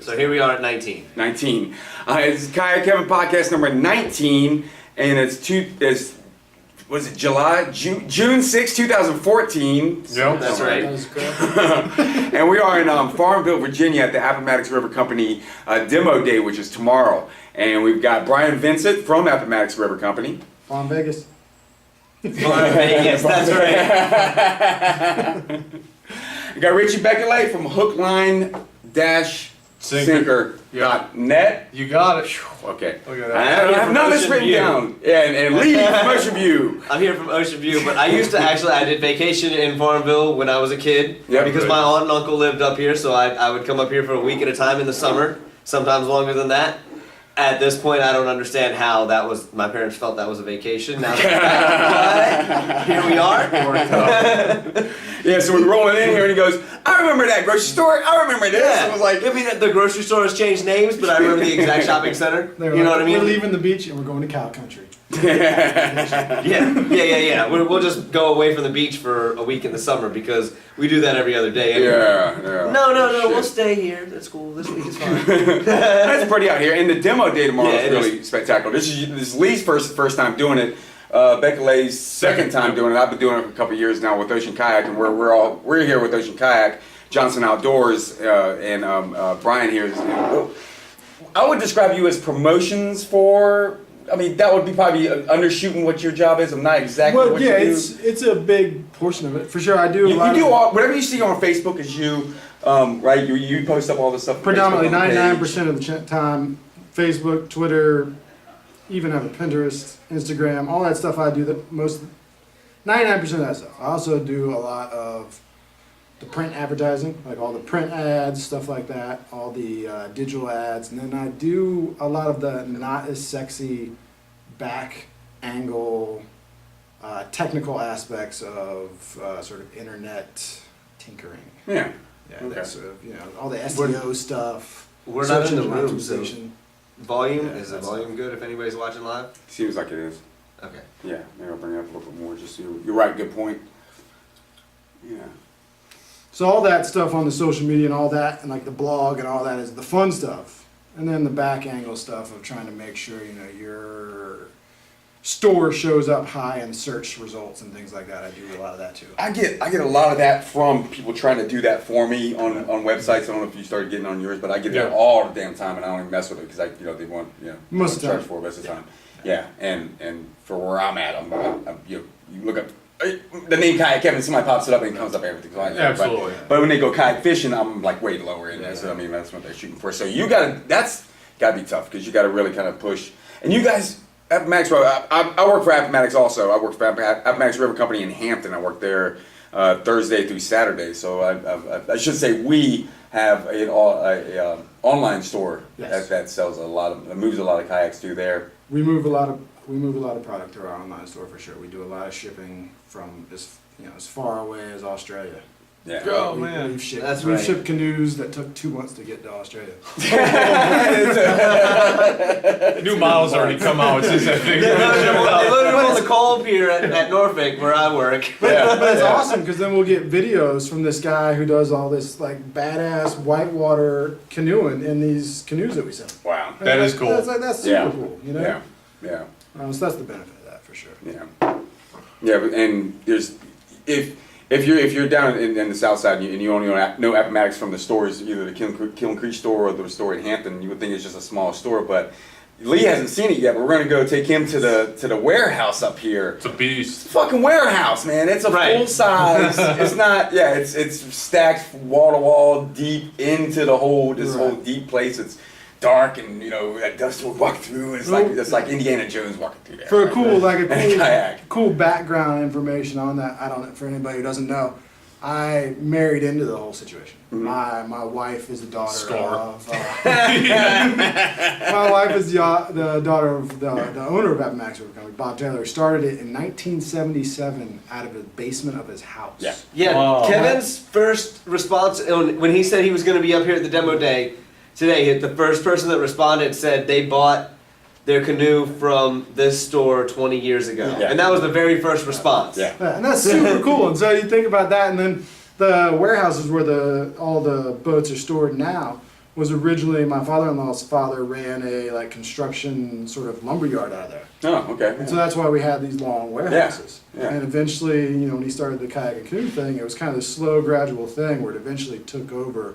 So here we are at 19. 19. It's Kayak Kevin podcast number 19, and it's June 6, 2014. Yep. That's right. That is correct. And we are in Farmville, Virginia at the Appomattox River Company Demo Day, which is tomorrow. And we've got Brain Vincent from Appomattox River Company. Farm Vegas. Vegas, that's right. We got Richie Bekolay from hookline-sinker.net. You got it. Okay. Look at that. I have none of this written down. And Lee from Ocean View. I'm here from Ocean View, but I did vacation in Farmville when I was a kid. Yep. Because my aunt and uncle lived up here, so I would come up here for a week at a time in the summer, sometimes longer than that. At this point, I don't understand how my parents felt that was a vacation. Now, but here we are. Yeah, so we're rolling in here and he goes, I remember that grocery store. I remember this. Yeah. I was like, I mean, the grocery store has changed names, but I remember the exact shopping center. You know what I mean? We're leaving the beach and we're going to cow country. Yeah. We'll just go away from the beach for a week in the summer because we do that every other day. Anyway. Yeah. No, Shit. we'll stay here. That's cool. This week is fine. That's pretty out here. And the demo day tomorrow Yeah, is really spectacular. This is Lee's first time doing it. Bekolay's second time doing it. I've been doing it for a couple of years now with Ocean Kayak, and we're here with Ocean Kayak, Johnson Outdoors, and Brian here. I would describe you as promotions for. I mean, that would be probably undershooting what your job is. I'm not exactly. Well, what yeah, you do. it's a big portion of it for sure. I do a lot. You do whatever you see on Facebook is you, right? You post up all this stuff. Predominantly 99% of the time, Facebook, Twitter, even have a Pinterest, Instagram, all that stuff. I do 99% of that stuff. I also do a lot of the print advertising, like all the print ads, stuff like that, all the digital ads, and then I do a lot of the not as sexy back angle technical aspects of sort of internet tinkering. Yeah. Yeah, that's sort of, all the SEO stuff. We're not in the search engine room, so optimization. volume, Yeah, is the that's volume good if anybody's watching live? Seems like it is. Okay. Yeah, maybe I'll bring it up a little bit more. Just so you're right. Good point. Yeah. So all that stuff on the social media and all that, and like the blog and all that is the fun stuff, and then the back angle stuff of trying to make sure your store shows up high in search results and things like that. I do a lot of that too. I get a lot of that from people trying to do that for me on websites. I don't know if you started getting on yours, but I get that all the damn time, and I don't even mess with it because they want Most of the charge time. for it most of the time. Yeah, and for where I'm at, you look up the name Kayak Kevin, somebody pops it up and it comes up everything. So Absolutely. But when they go kayak fishing, I'm like way lower in there. So I mean that's what they're shooting for. So that's gotta be tough because you gotta really kind of push. And you guys, Appomattox, I work for Appomattox also. I work for Appomattox River Company in Hampton. I work there Thursday through Saturday. So I should say we have an online store that sells that moves a lot of kayaks through there. We move a lot of product through our online store for sure. We do a lot of shipping from as far away as Australia. Yeah. Oh, man. We've shipped, That's we've right. shipped canoes that took 2 months to get to Australia. New models already come out. It's just that thing. They loaded them on the coal pier at Norfolk where I work. But it's awesome because then we'll get videos from this guy who does all this like badass whitewater canoeing in these canoes that we sell. Wow. That is cool. That's super cool, Yeah. So that's the benefit of that for sure. Yeah. But there's if you're down in the south side and you only know Appomattox from the stores, either the Kiln Creek store or the store in Hampton, you would think it's just a small store, but Lee hasn't seen it yet. But we're gonna go take him to the warehouse up here. It's a beast. Fucking warehouse, man. It's a full size. It's not. Yeah. It's stacked wall to wall, deep into the whole whole deep place. It's dark and that dust will walk through. And it's like Indiana Jones walking through there. For a kayak. cool background information on that, for anybody who doesn't know, I married into the whole situation. Mm-hmm. My wife is the daughter Score. of my wife is the daughter of the owner of Appomattox River Company, Bob Taylor. Started it in 1977 out of the basement of his house. Yeah. Wow. Kevin's first response when he said he was going to be up here at the demo day today, the first person that responded said they bought their canoe from this store 20 years ago. Yeah. And that was the very first response. Yeah. Yeah, and that's super cool. And so you think about that, and then the warehouses where all the boats are stored now was originally my father-in-law's father ran a like construction sort of lumber yard out of there. Oh, okay. And so that's why we had these long warehouses. Yeah. And eventually, when he started the kayak and canoe thing, it was kind of this slow, gradual thing where it eventually took over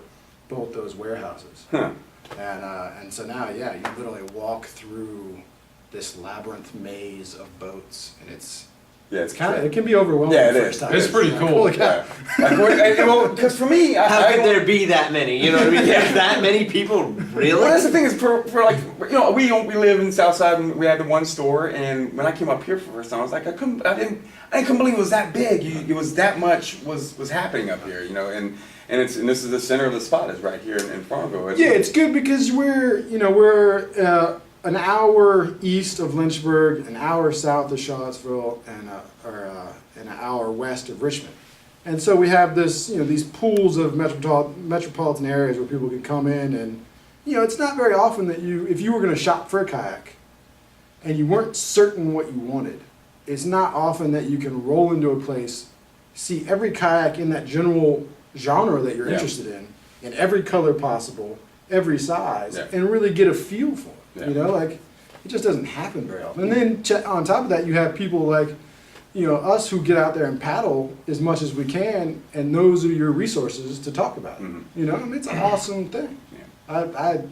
both those warehouses. Huh. And so now, yeah, you literally walk through this labyrinth maze of boats, and it's kind of, it can be overwhelming Yeah, it the is. first time. It's pretty cool. Holy cow. Because for me, How could there be that many? You know what I mean? There's that many people, really? Well, that's the thing is for like we live in Southside and we had the one store, and when I came up here for the first time I was like I couldn't believe it was that big. It was that much was happening up here, and this is the center of the spot is right here in Farmville. It's good because we're an hour east of Lynchburg, an hour south of Charlottesville, and an hour west of Richmond. And so we have this, these pools of metropolitan areas where people can come in, and it's not very often that if you were going to shop for a kayak and you weren't certain what you wanted, it's not often that you can roll into a place, see every kayak in that general genre that you're interested in every color possible, every size, and really get a feel for it. It just doesn't happen very often. And then on top of that, you have people like, us who get out there and paddle as much as we can, and those are your resources to talk about it. It's an awesome thing. Yeah. I,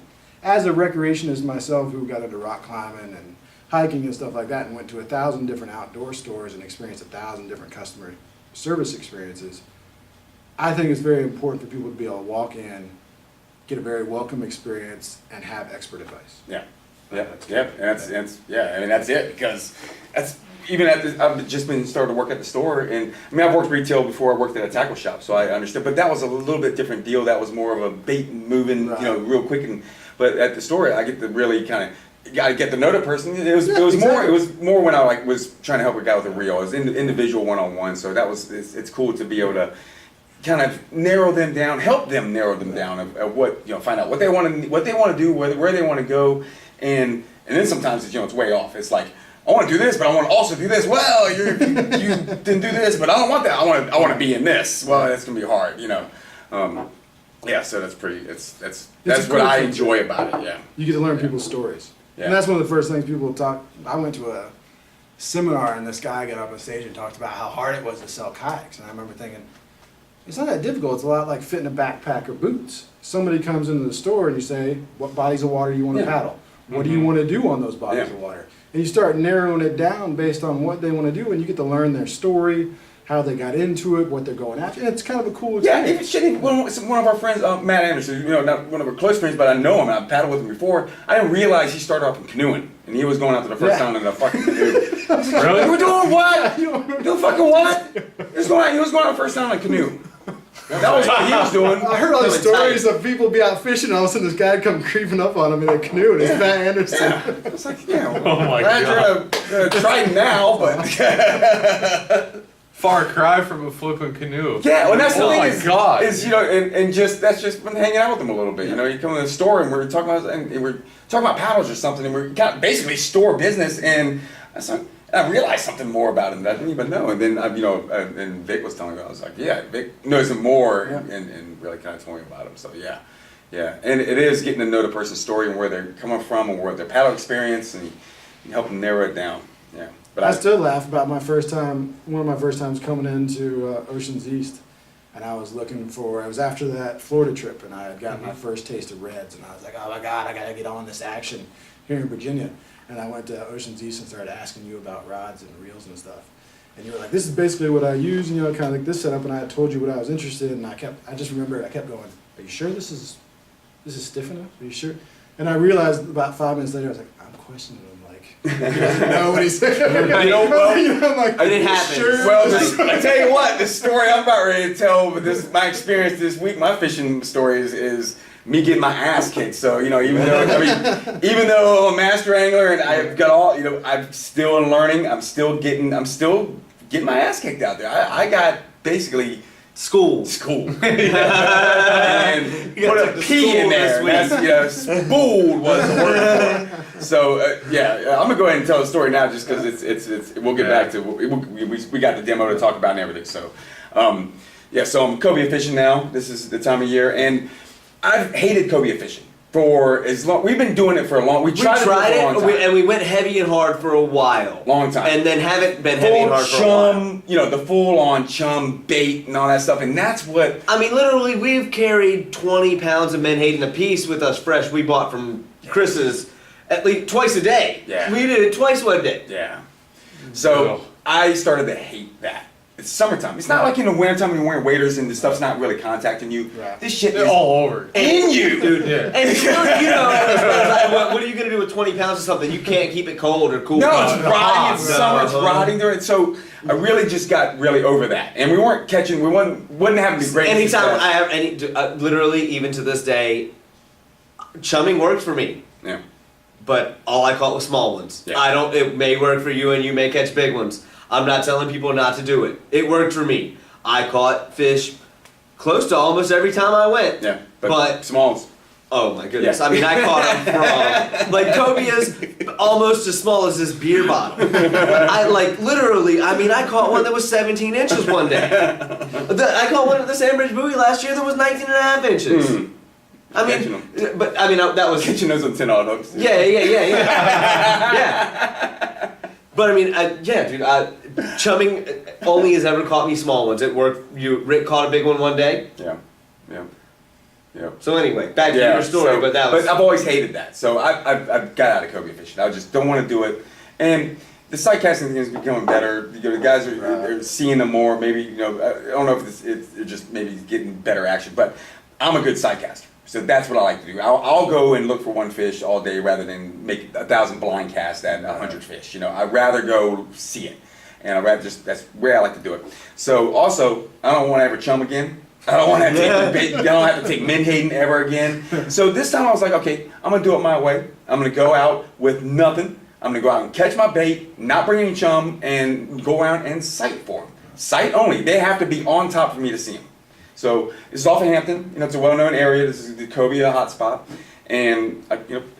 as a recreationist myself who got into rock climbing and hiking and stuff like that and went to 1,000 different outdoor stores and experienced 1,000 different customer service experiences, I think it's very important for people to be able to walk in, get a very welcome experience, and have expert advice. That's it, because that's even I've just been started to work at the store, and I've worked retail before. I worked at a tackle shop, so I understood. But that was a little bit different deal. That was more of a bait and moving, real quick. But at the store, I get to really kind of get to know the person. It was more when I was trying to help a guy with a reel. It was individual one-on-one. So it's cool to be able to kind of narrow them down, help them narrow them down of what find out what they want to do, where they want to go, and then sometimes it's way off. It's like, I want to do this, but I want to also do this. Well, you didn't do this, but I don't want that. I want to be in this. Well, that's gonna be hard, So that's pretty. That's what I enjoy about it. Yeah. You get to learn people's stories, and that's one of the first things people talk. I went to a seminar, and this guy got up on stage and talked about how hard it was to sell kayaks, and I remember thinking, it's not that difficult. It's a lot like fitting a backpack or boots. Somebody comes into the store and you say, what bodies of water do you want to paddle? What do you want to do on those bodies of water? And you start narrowing it down based on what they want to do, and you get to learn their story, how they got into it, what they're going after. And it's kind of a cool experience. One of our friends, Matt Anderson, not one of our close friends, but I know him, and I've paddled with him before. I didn't realize he started off in canoeing, and he was going out to the first time in a fucking canoe. Really? We're doing what? Doing fucking what? He was going out the first time in a canoe. That was what he was doing. I heard all these stories of people be out fishing, and all of a sudden this guy come creeping up on him in a canoe, and it's Matt Anderson. Yeah. It's like, God. You're try now, but Far cry from a flipping canoe. yeah. Well, that's the thing God. that's just been hanging out with him a little bit. You come to the store and we're talking about paddles or something, and we're basically store business, and I realized something more about him that I didn't even know. And then, and Vic was telling me, I was like, Vic knows him more, and really kind of told me about him. So yeah. And it is getting to know the person's story and where they're coming from and where their paddle experience, and help them narrow it down. Yeah. But I still laugh about one of my first times coming into Ocean's East, and I was it was after that Florida trip, and I had gotten my first taste of reds, and I was like, oh my God, I gotta get on this action here in Virginia. And I went to Ocean's East and started asking you about rods and reels and stuff. And you were like, this is basically what I use, kind of like this setup, and I had told you what I was interested in, and I just remember I kept going, are you sure this is stiff enough? Are you sure? And I realized about 5 minutes later, I was like, I'm questioning him, he doesn't know what he's saying. I'm like, it didn't happen. Sure? Well, I tell you what, the story I'm about ready to tell, but my experience this week, my fishing story is me getting my ass kicked. So, even though I'm a master angler and I've got I'm still learning, I'm still getting my ass kicked out there. I got basically school. And put a P in there. That's, spooled was the word for it. So I'm gonna go ahead and tell the story now, just because it's we'll get back to we got the demo to talk about and everything. So so I'm cobia fishing now. This is the time of year, and I've hated cobia fishing for as long. We've been doing it for a long. We tried it for a long time. And we went heavy and hard for a while. Long time. And then haven't been heavy and hard for a while. You know, the full-on chum bait and all that stuff, and that's what. I mean, literally, we've carried 20 pounds of menhaden a piece with us fresh. We bought from Chris's at least twice a day. Yeah. We did it twice one day. Yeah. So I started to hate that. It's summertime. It's not like in the wintertime when you're wearing waders and the stuff's not really contacting you. Right. This shit They're is all over. in you. Dude, Yeah. and still, you know, what are you going to do with 20 pounds of something? You can't keep it cold or cool. No, it's rotting. It's No. summer. It's rotting during it. So I really just got really over that, and we weren't catching. We wouldn't have the great. Anytime success. I have any, literally, even to this day, chumming works for me. Yeah. But all I caught was small ones. Yeah. I don't. It may work for you, and you may catch big ones. I'm not telling people not to do it. It worked for me. I caught fish close to almost every time I went. Yeah. But smalls. oh my goodness! Yeah. I mean, I caught them from like cobias almost as small as this beer bottle. I like literally. I mean, I caught one that was 17 inches one day. I caught one at the Sandbridge Buoy last year that was 19 and a half inches. I Catching mean, but I mean that was Catching those on 10-aught hooks. yeah. But I mean, yeah, dude. Chumming only has ever caught me small ones. It worked. Rick caught a big one one day. Yeah. Yeah. So anyway, back to your story. But that was. But I've always hated that. So I've got out of cobia fishing. I just don't want to do it. And the sight casting thing is becoming better. You know, the guys are seeing them more. Maybe I don't know if it's just maybe getting better action. But I'm a good sight caster. So that's what I like to do. I'll go and look for one fish all day rather than make 1,000 blind casts at 100 fish. I'd rather go see it, and that's where I like to do it. So also, I don't want to ever chum again. I don't want to I don't have to take menhaden ever again. So this time I was like, okay, I'm gonna do it my way. I'm gonna go out with nothing. I'm gonna go out and catch my bait, not bring any chum, and go around and sight for them. Sight only. They have to be on top for me to see them. So this is off of Hampton. It's a well-known area. This is the cobia hotspot. And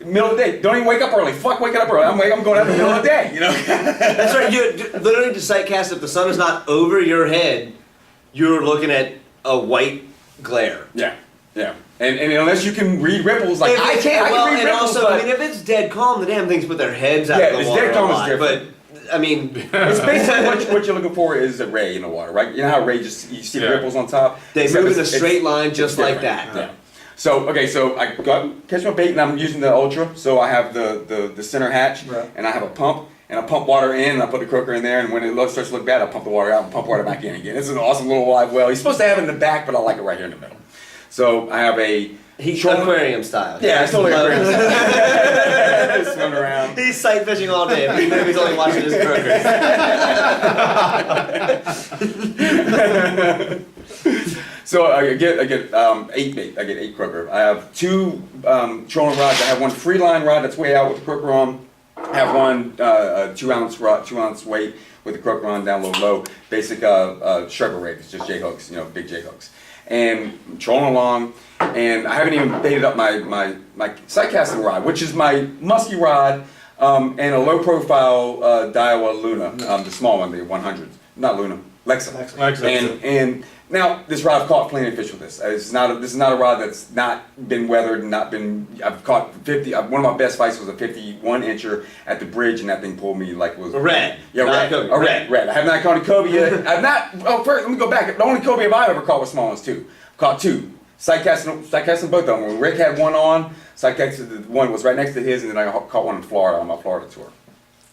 middle of the day. Don't even wake up early. Fuck waking up early. I'm going out in the middle of the day. That's right. You literally to sight cast if the sun is not over your head, you're looking at a white glare. Yeah. And unless you can read ripples, like I can't. Well, I can read and ripples, also, but I mean, if it's dead calm, the damn things put their heads out of the it's water dead calm a is lot. different. But I mean, it's basically what you're looking for is a ray in the water, right? You know how a ray you see the ripples on top. they Except move in a it's straight line just like different. that. Yeah. So I catch my bait and I'm using the Ultra. So I have the center hatch and I have a pump. And I pump water in, and I put the croaker in there, and when it starts to look bad, I pump the water out and pump water back in again. It's an awesome little live well. He's supposed to have it in the back, but I like it right here in the middle. So I have a... He's aquarium style. Yeah, it's totally aquarium style. Swimming around. He's sight fishing all day, but even if he's only watching his croakers. So I get 8 bait. I get 8 croaker. I have 2 trolling rods. I have one free line rod that's way out with the croaker on. I have one 2-ounce rod, 2-ounce weight with the croaker on down low. Basic sharper rig. It's just J hooks, big J hooks. And I'm trolling along, and I haven't even baited up my sight casting rod, which is my musky rod and a low profile Daiwa Luna, the small one, the 100s, not Luna, Lexa. And now this rod, I've caught plenty of fish with this. This is not a rod that's not been weathered and not been. I've caught 50. One of my best fights was a 51 incher at the bridge, and that thing pulled me like it was A red. Yeah, Not red. a Red. I have not caught a cobia. I've not. Oh, first let me go back. The only cobia I've ever caught was small ones too. Caught 2. Sight casting both of them. When Rick had one on, sight casting the one was right next to his, and then I caught one in Florida on my Florida tour.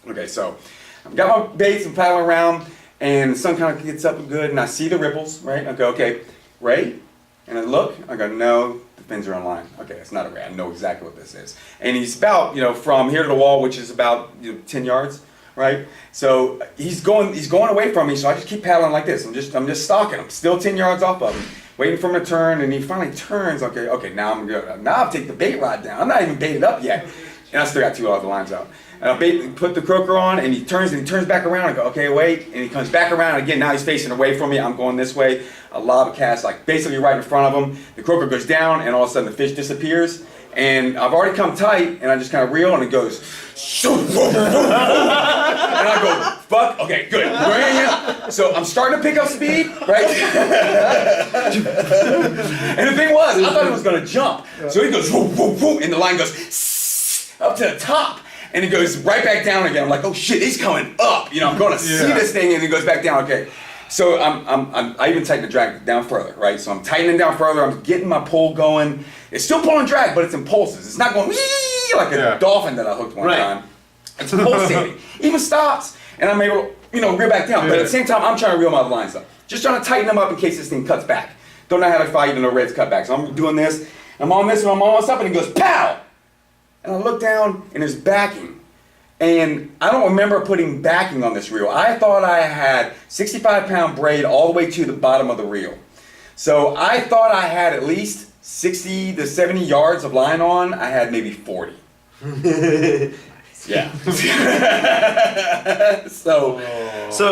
Okay, so I've got my baits and paddling around. And the sun kind of gets up good, and I see the ripples, right? I go, okay, ray? And I look, I go, no, the fins are on line. Okay, it's not a ray. I know exactly what this is. And he's about, from here to the wall, which is about 10 yards, right? So he's going away from me, so I just keep paddling like this. I'm just stalking him, still 10 yards off of him, waiting for him to turn, and he finally turns. Okay, now I'm good. Now I'll take the bait rod down. I'm not even baited up yet. And I still got 2 other lines out. And I put the croaker on, and he turns back around. I go, okay, wait. And he comes back around again. Now he's facing away from me. I'm going this way. I lob a cast, like basically right in front of him. The croaker goes down, and all of a sudden the fish disappears. And I've already come tight, and I just kind of reel, and it goes, and And I go, fuck, okay, good. So I'm starting to pick up speed, right? And the thing was, I thought he was gonna jump. So he goes, whoop, whoop, whoop, and the line goes up to the top. And it goes right back down again. I'm like, oh shit, he's coming up. I'm gonna see this thing, and it goes back down. Okay. So I even tighten the drag down further, right? So I'm tightening down further. I'm getting my pole going. It's still pulling drag, but it's in pulses. It's not going like a dolphin that I hooked one time. It's pulsating. Even stops, and I'm able, reel back down. But at the same time, I'm trying to reel my lines up. Just trying to tighten them up in case this thing cuts back. Don't know how to fight, red's cut back. So I'm doing this. I'm on this, and I'm almost up, and it goes pow. And I look down, and there's backing. And I don't remember putting backing on this reel. I thought I had 65-pound braid all the way to the bottom of the reel. So I thought I had at least 60 to 70 yards of line on. I had maybe 40. Yeah. So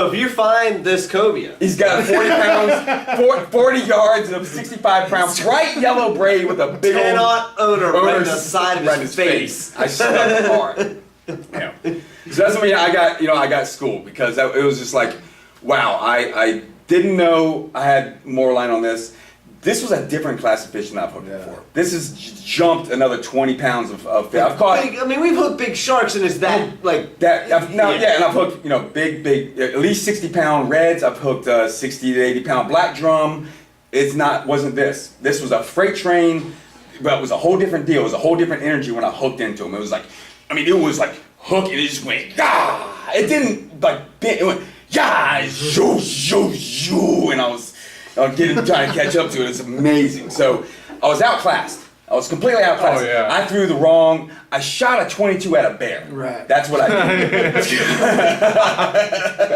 if you find this cobia, he's got 40 pounds, 40 yards of 65-pound bright yellow braid with a big cannot owner right on the side of his face. I stuck hard. Yeah. So that's when I got schooled, because it was just like, wow, I didn't know I had more line on this. This was a different class of fish than I've hooked before. This has jumped another 20 pounds of fish. I've caught. We've hooked big sharks, and is that like that? And I've hooked big, at least 60-pound reds. I've hooked 60 to 80-pound black drum. Wasn't this? This was a freight train, but it was a whole different deal. It was a whole different energy when I hooked into them. It was like, it was like hook, and it just went, ah! It didn't like bend, it went, yeah, shoo, shoo, shoo, and I was trying to catch up to it. It's amazing. So I was outclassed. I was completely outclassed. Oh, yeah. I shot a 22 at a bear. Right. That's what I did.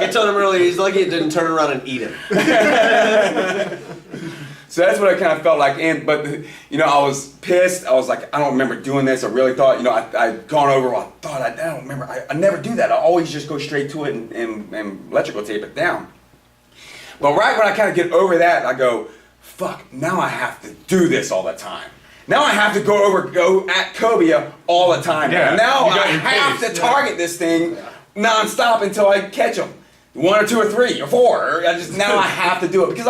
I told him earlier, he's lucky it didn't turn around and eat him. So that's what I kind of felt like. But I was pissed. I was like, I don't remember doing this. I really thought, I'd gone over. I thought, I don't remember. I never do that. I always just go straight to it and electrical tape it down. But right when I kind of get over that, I go, fuck, now I have to do this all the time. Now I have to go at cobia all the time. Yeah, now I have to target this thing nonstop until I catch them. 1 or 2 or 3 or 4. Now I have to do it, because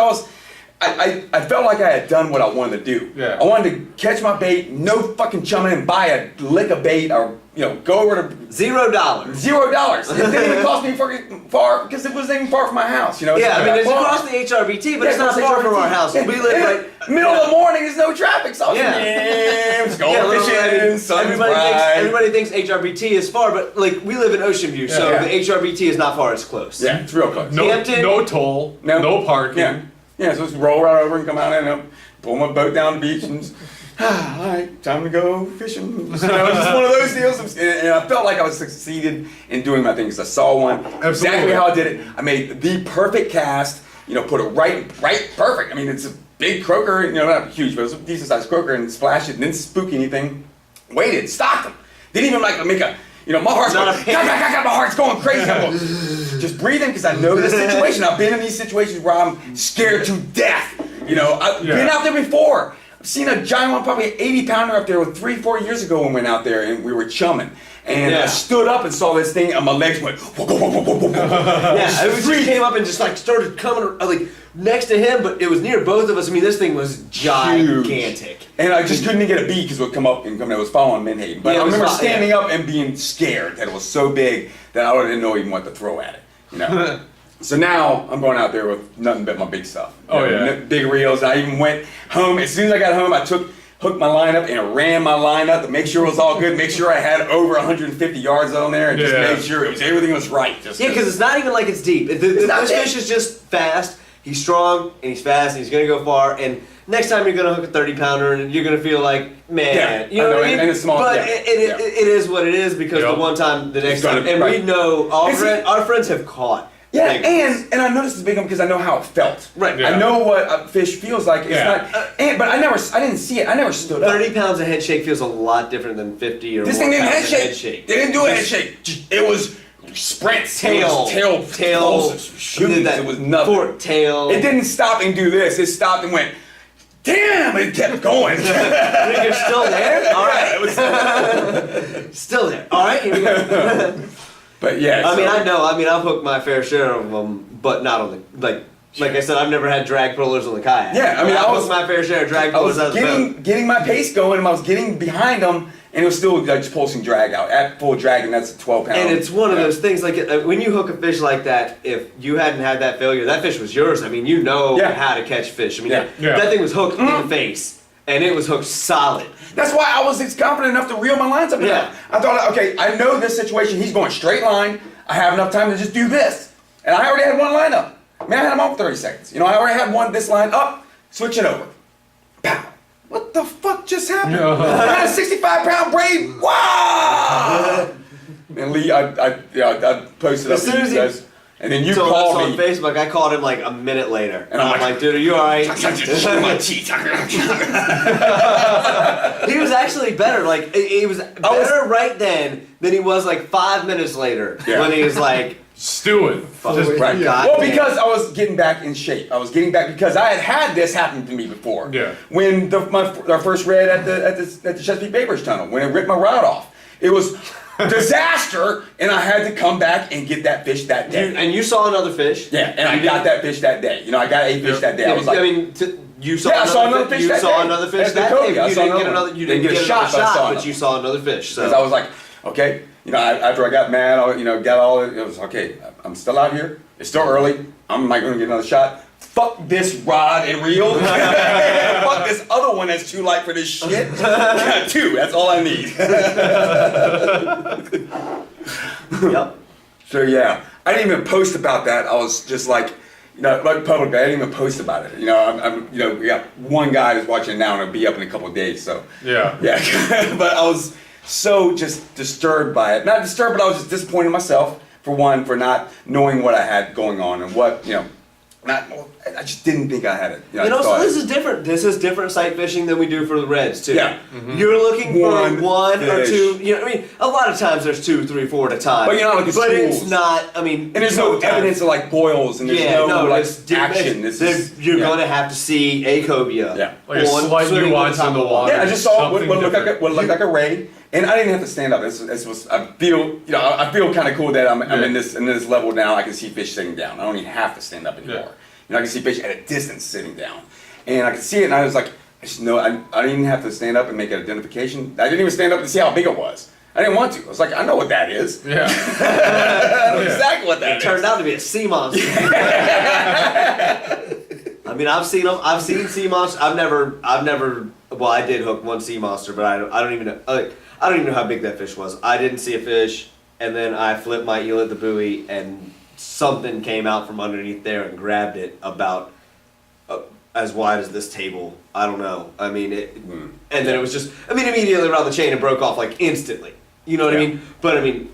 I felt like I had done what I wanted to do. Yeah. I wanted to catch my bait, no fucking chumming and buy a lick of bait, or go over to $0. $0. It didn't even cost me far, because it wasn't even far from my house. It's across the HRBT, but it's not far from our house. We live right middle of the morning. There's no traffic, so just going fishing. Sun's bright. Everybody thinks HRBT is far, but we live in Ocean View, so the HRBT is not far. It's close. Yeah, it's real close. No toll, no parking. Yeah, so just roll right over and come out and pull my boat down the beach and all right, time to go fishing. Just one of those deals. And I felt like I was succeeded in doing my things. I saw one, exactly how I did it. I made the perfect cast, put it right perfect. It's a big croaker, not huge, but it was a decent sized croaker, and splashed it and didn't spook anything. Waited, stocked them. Didn't even make a, my heart's going, my heart's going crazy. I'm going, just breathing, because I know this situation. I've been in these situations where I'm scared to death. I've been out there before. I've seen a giant one, probably an 80-pounder up there 3-4 years ago when we went out there and we were chumming. And I stood up and saw this thing, and my legs went. It came up and just started coming next to him, but it was near both of us. This thing was gigantic. Huge. And I just couldn't get a beat because it would come up and come. It was following Menhaden. But I remember standing up and being scared that it was so big that I didn't know even what to throw at it. So now I'm going out there with nothing but my big stuff. Big reels. I even went home. As soon as I got home, I hooked my line up and ran my line up to make sure it was all good, make sure I had over 150 yards on there, and just make sure everything was right. Because it's not even like it's deep. This fish is just fast. He's strong and he's fast and he's gonna go far. And next time you're gonna hook a 30-pounder and you're gonna feel like, man, you know what I mean? And it's small. But it is what it is, because the one time, the next time, and we know our friends have caught. Yeah, and I noticed it's big one because I know how it felt. Right. I know what a fish feels like. It's not. But I didn't see it. I never stood up. 30 pounds of head shake feels a lot different than 50 or this more thing didn't pounds head of head shake. They didn't do a head shake. It was sprints. Tail. Shooting. It was nothing. Fork tail. It didn't stop and do this. It stopped and went, damn, it kept going. You're still there? All right. Still there. All right, here we go. But yeah. I mean, I know. I mean, I've hooked my fair share of them, but not on the like I said, I've never had drag pullers on the kayak. Yeah, I mean, I've hooked my fair share of drag I pullers was out of the boat. getting my pace going, and I was getting behind them, and it was still like just pulsing drag out at full drag, and that's a 12-pound. And it's one of those things like when you hook a fish like that, if you hadn't had that failure, that fish was yours. I mean, you know how to catch fish. I mean, that thing was hooked in the face, and it was hooked solid. That's why I was confident enough to reel my lines up. Yeah. I thought, okay, I know this situation. He's going straight line. I have enough time to just do this, and I already had one line up. I mean, I had him on for 30 seconds. You know, I already had this line up, switch it over. Pow. What the fuck just happened? I had a 65-pound braid. Wow! And Lee, I posted up to you guys. And then you called me. On Facebook, I called him like a minute later. And I'm like, dude, are you alright? my teeth. He was actually better. Like, he was better right then than he was like 5 minutes later. When he was like... Stewing. Just right. Well, because I was getting back in shape. I was getting back because I had this happen to me before. Yeah. When our first raid at the Chesapeake Bay Bridge Tunnel, when it ripped my rod off, it was disaster, and I had to come back and get that fish that day. And you saw another fish. Yeah, and I got that fish that day. You know, I got a fish that day. I was like, you saw another fish. You saw another fish that day. You didn't get a shot, but you saw another fish. So I was like, okay. You know, after I got mad, got all it was okay. I'm still out here. It's still early. I'm not going to get another shot. Fuck this rod and reel. Fuck this other one that's too light for this shit. Got two. That's all I need. Yep. So yeah, I didn't even post about that. I was just like, like publicly, I didn't even post about it. We got one guy that's watching now, and it'll be up in a couple of days. So yeah. But I was so just disturbed by it. Not disturbed, but I was just disappointed in myself for not knowing what I had going on and what I just didn't think I had it. So this is different. This is different sight fishing than we do for the reds too. Yeah. Mm-hmm. You're looking for one fish. or two. A lot of times there's 2, 3, 4 at a time. But you're not looking for schools. It's not. And there's no evidence of like boils, and there's action. You're going to have to see a cobia. Yeah. Like a slight nuance in the water. Yeah, I just saw what looked like a ray. And I didn't have to stand up. I feel kind of cool that I'm in this level now. I can see fish sitting down. I don't even have to stand up anymore. Yeah. I can see fish at a distance sitting down, and I could see it. And I was like, I didn't even have to stand up and make an identification. I didn't even stand up to see how big it was. I didn't want to. I was like, I know what that is. Yeah. I know exactly what that is. It turned out to be a sea monster. I mean, I've seen them. I've seen sea monsters. I've never. Well, I did hook one sea monster, but I don't even know. I don't even know how big that fish was. I didn't see a fish, and then I flipped my eel at the buoy, and something came out from underneath there and grabbed it about as wide as this table. I don't know. I mean, and then it was just. I mean, immediately around the chain, it broke off like instantly. You know what I mean? But I mean.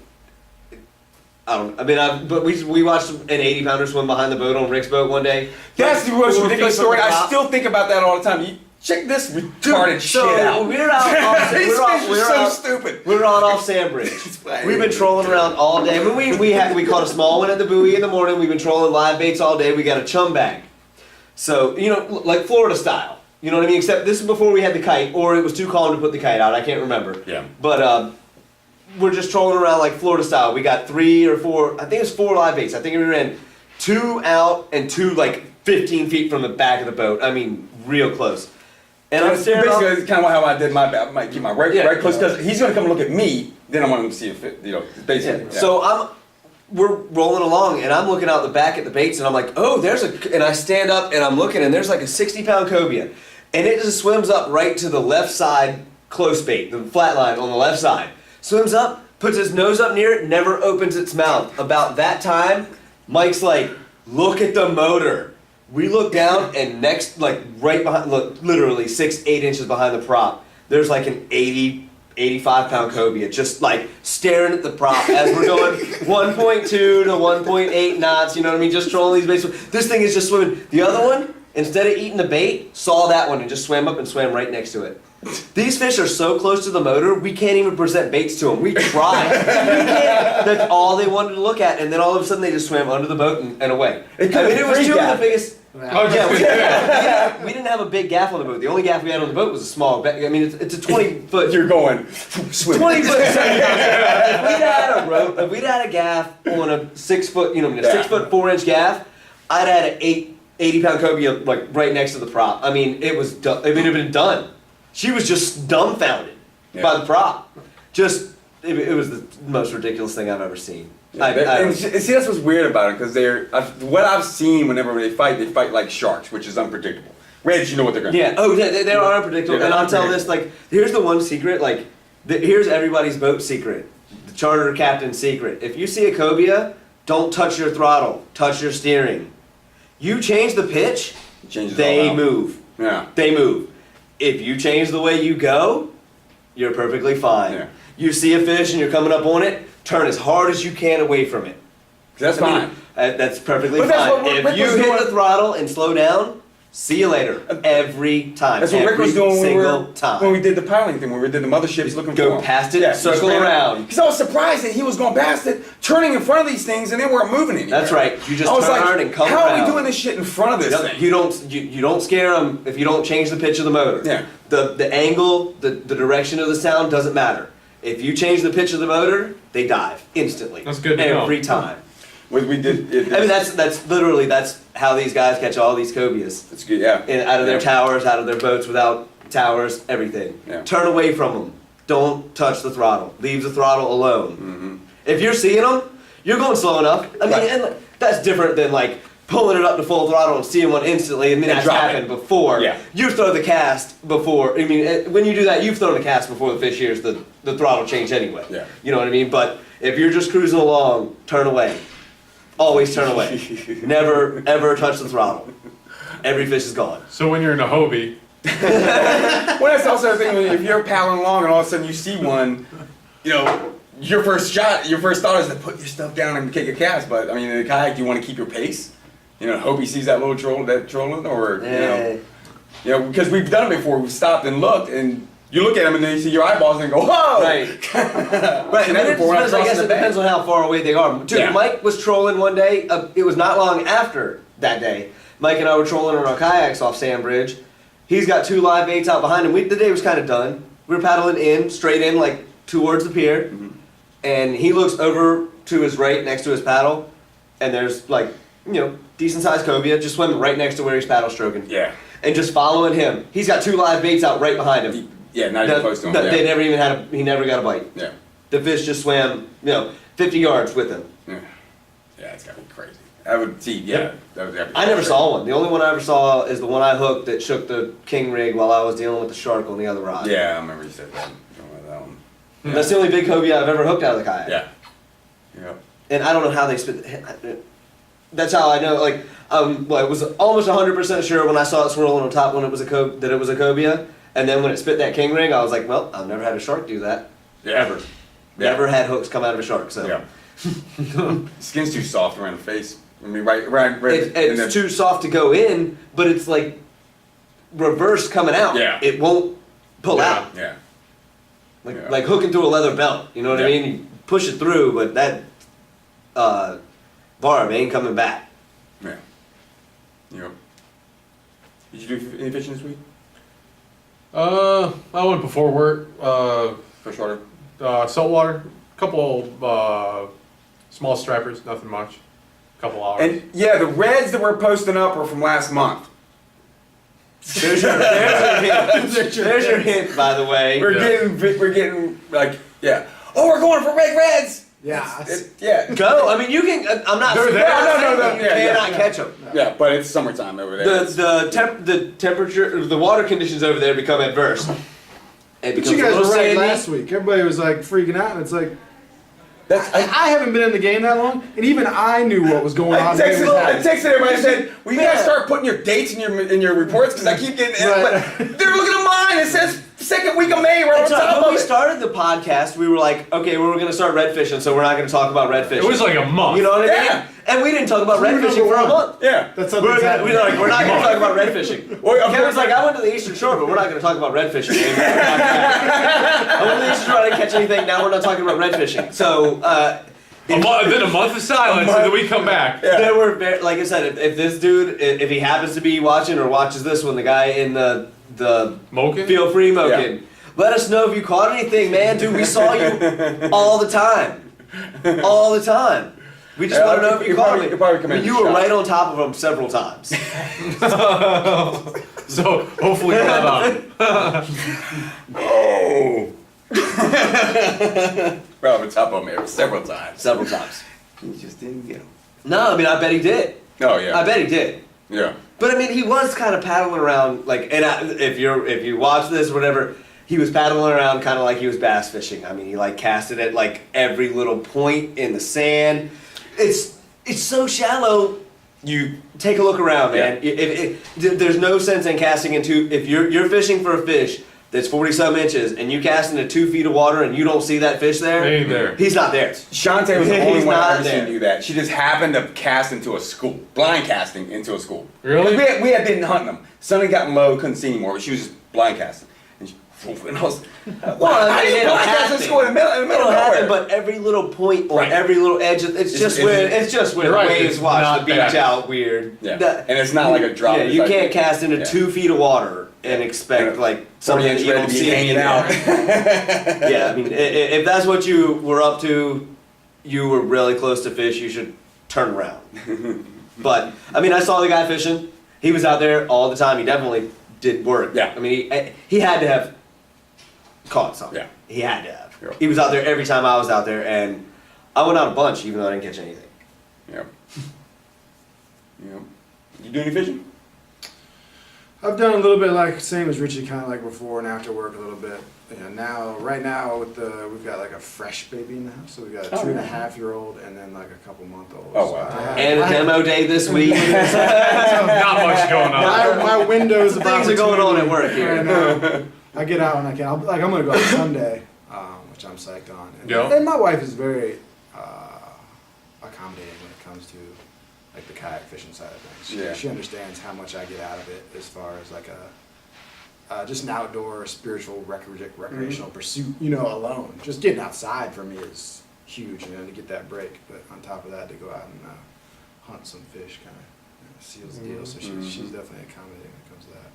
But we watched an 80-pounder swim behind the boat on Rick's boat one day. That's the most ridiculous story. I still think about that all the time. Check this retarded shit out. We're out. Stupid. We're off Sandbridge. We've been trolling around all day. We caught a small one at the buoy in the morning. We've been trolling live baits all day. We got a chum bag. So, like Florida style. You know what I mean? Except this is before we had the kite, or it was too calm to put the kite out. I can't remember. Yeah. But we're just trolling around like Florida style. We got 3 or 4, I think it was 4 live baits. I think we ran 2 out and 2 like 15 feet from the back of the boat. I mean, real close. And I'm staring basically, it's kind of how I did my bait. I might keep my right close because he's going to come and look at me. Then I want him to see if it, basically. Yeah. So we're rolling along, and I'm looking out the back at the baits, and I'm like, oh, and I stand up, and I'm looking, and there's like a 60-pound cobia, and it just swims up right to the left side close bait, the flat line on the left side. Swims up, puts his nose up near it, never opens its mouth. About that time, Mike's like, look at the motor. We look down, and next, like right behind, look, literally 6-8 inches behind the prop, there's like an 85-pound cobia just like staring at the prop as we're going 1.2 to 1.8 knots, you know what I mean? Just trolling these baits. This thing is just swimming. The other one, instead of eating the bait, saw that one and just swam up and swam right next to it. These fish are so close to the motor, we can't even present baits to them. We tried. That's all they wanted to look at, and then all of a sudden they just swam under the boat and away. I mean, it was two of the biggest. Yeah, we didn't have a big gaff on the boat. The only gaff we had on the boat was a small. I mean, it's a 20-foot. You're going 20-foot. If we'd had a rope, if we'd had a gaff on a 6-foot, a 6 foot 4-inch gaff, I'd had an 80-pound cobia like right next to the prop. I mean, it was. It would have been done. She was just dumbfounded by the prop. Just, it was the most ridiculous thing I've ever seen. And see, that's what's weird about it, because what I've seen whenever they fight like sharks, which is unpredictable. Reds, you know what they're going to do. Yeah, they are unpredictable. Yeah, and I'll tell this, like, here's the one secret, like, here's everybody's boat secret. The charter captain's secret. If you see a cobia, don't touch your throttle, touch your steering. You change the pitch, they move. Yeah. They move. If you change the way you go, you're perfectly fine. Yeah. You see a fish and you're coming up on it, turn as hard as you can away from it. That's fine. That's perfectly But fine. that's what Rick If you was hit doing. the throttle and slow down, see you later. Every time. That's what Rick was doing when we did the piloting thing, when we did the motherships looking for Go them. past it, circle around. Because I was surprised that he was going past it, turning in front of these things, and they weren't moving anywhere. That's right. You just I was turn like, and come how around. are we doing this shit in front of this thing? You don't scare them if you don't change the pitch of the motor. Yeah. The angle, the direction of the sound doesn't matter. If you change the pitch of the motor, they dive instantly. That's good to know. Every time. We did. I mean, that's literally how these guys catch all these cobias. That's good. Yeah. Out of their towers, out of their boats without towers, everything. Yeah. Turn away from them. Don't touch the throttle. Leave the throttle alone. Mm-hmm. If you're seeing them, you're going slow enough. I mean, and that's different than like pulling it up to full throttle and seeing one instantly. I mean, that's happened before. Yeah. You throw the cast before. I mean, when you do that, you've thrown the cast before the fish hears the throttle change anyway. Yeah. You know what I mean? But if you're just cruising along, turn away. Always turn away. Never, ever touch the throttle. Every fish is gone. So when you're in a Hobie, Well, that's also the thing, if you're paddling along and all of a sudden you see one, your first thought is to put your stuff down and take a cast. But I mean, in a kayak, do you want to keep your pace? Hope he sees that little trolling, or because we've done it before. We've stopped and looked, and you look at them and then you see your eyeballs and go, whoa! Right. Right. And I guess it depends on how far away they are. Dude, Yeah. Mike was trolling one day. It was not long after that day. Mike and I were trolling on our kayaks off Sandbridge. He's got 2 live baits out behind him. The day was kind of done. We were paddling straight in, like towards the pier. Mm-hmm. And he looks over to his right next to his paddle. And there's like, decent sized cobia just swimming right next to where he's paddle stroking. Yeah. And just following him. He's got 2 live baits out right behind him. Yeah, not even close to him. They never even he never got a bite. Yeah. The fish just swam, 50 yards with him. Yeah. Yeah, it's gotta be crazy. I would see. Yeah. That would I never saw one. The only one I ever saw is the one I hooked that shook the king rig while I was dealing with the shark on the other rod. Yeah, I remember you said that. That one. And that's the only big cobia I've ever hooked out of the kayak. Yeah. Yeah. And I don't know how they spit. That's how I know. Like, it was almost 100% sure when I saw it swirling on top when it was a cobia, and then when it spit that king rig, I was like, well, I've never had a shark do that. Yeah. Ever. Yeah. Never had hooks come out of a shark. So. Yeah. Skin's too soft around the face. I mean, right. It's too soft to go in, but it's like reverse coming out. Yeah. It won't pull out. Yeah. Like hooking through a leather belt. You know what I mean? You push it through, but that barb ain't coming back. Yeah. Yep. Did you do any fishing this week? I went before work, Freshwater? saltwater, couple small strappers, nothing much, couple hours. And yeah, the reds that we're posting up are from last month. There's your hint. There's your hint, by the way. We're getting like, yeah. Oh, we're going for red reds! Yeah. Yeah. Go. I mean, you can. I'm not. They're there. No, You cannot catch them. Yeah, but it's summertime over there. The temperature, the water conditions over there become adverse. It But becomes you guys a little were right sandy. last week. Everybody was like freaking out, and it's like That's I haven't been in the game that long, and even I knew what was going I on. texted everybody and said, "We gotta start putting your dates in your reports because I keep getting." Right. But they're looking at mine. It says second week of May, we're on And so top when of we it. started the podcast, we were like, okay, we're going to start red fishing, so we're not going to talk about red fishing. It was like a month. You know what I mean? Yeah. And we didn't talk about red Number fishing for a one. month. Yeah. That's something that's happening. We're not going to talk about red fishing. Well, Kevin's like, I went to the Eastern Shore, but we're not going to talk about red fishing. I went to the Eastern Shore, I didn't catch anything. Now we're not talking about red fishing. So Then a month of silence, and then we come back. there were, like I said, if this dude, if he happens to be watching or watches this one, the guy in the Moken? feel free Moken. Let us know if you caught anything, man. Dude, we saw you all the time. All the time. We just want to know if you caught me. You were right on top of him several times. So hopefully not on. Oh. Well, on top of him several times. Several times. He just didn't get him. No, I mean, I bet he did. Oh, yeah. I bet he did. Yeah. But I mean, he was kind of paddling around, like, and if you watch this or whatever, he was paddling around kind of like he was bass fishing. I mean, he like casted it like every little point in the sand. It's so shallow. You take a look around, man. There's no sense in casting into if you're fishing for a fish that's 40-some inches and you cast into 2 feet of water and you don't see that fish there. They ain't there. He's not there. Shantae was the He's only one not I ever there. seen do that. She just happened to cast into a school, blind casting into a school. Really? We had been hunting them. Sun had gotten low, couldn't see anymore, but she was just blind casting. And I was, Well, how do you it'll blind cast in happen. school in the middle of It'll happen, nowhere? but every little point or Right. every little edge, it's just where the You're right, waves it's wash not the beach bad. out weird. Yeah. The- And it's not like a drop. Yeah, it's you like- can't cast into yeah. 2 feet of water and expect And a like 40 something inch that you red don't to be see hanging out. Yeah, I mean, if that's what you were up to, you were really close to fish. You should turn around. But I mean, I saw the guy fishing. He was out there all the time. He definitely did work. Yeah. I mean, he had to have caught something. Yeah. He had to have. Yeah. He was out there every time I was out there, and I went out a bunch, even though I didn't catch anything. Yep. Yep. You do any fishing? I've done a little bit like same as Richie, kind of like before and after work a little bit. You know, right now we've got like a fresh baby in the house, so we got a 2.5-year-old and then like a couple month old. Oh, wow. And a demo day this week. Not much going on. My windows of Things are going on at opportunity work here. right now. I get out when I can. I'm gonna go out Sunday, which I'm psyched on. And, Yeah. and my wife is very accommodating when it comes to like the kayak fishing side of things. Yeah. She understands how much I get out of it as far as like just an outdoor spiritual recreational pursuit. You know, alone. Just getting outside for me is huge. You know, to get that break. But on top of that, to go out and hunt some fish kind of seals the deal. So she's definitely accommodating when it comes to that.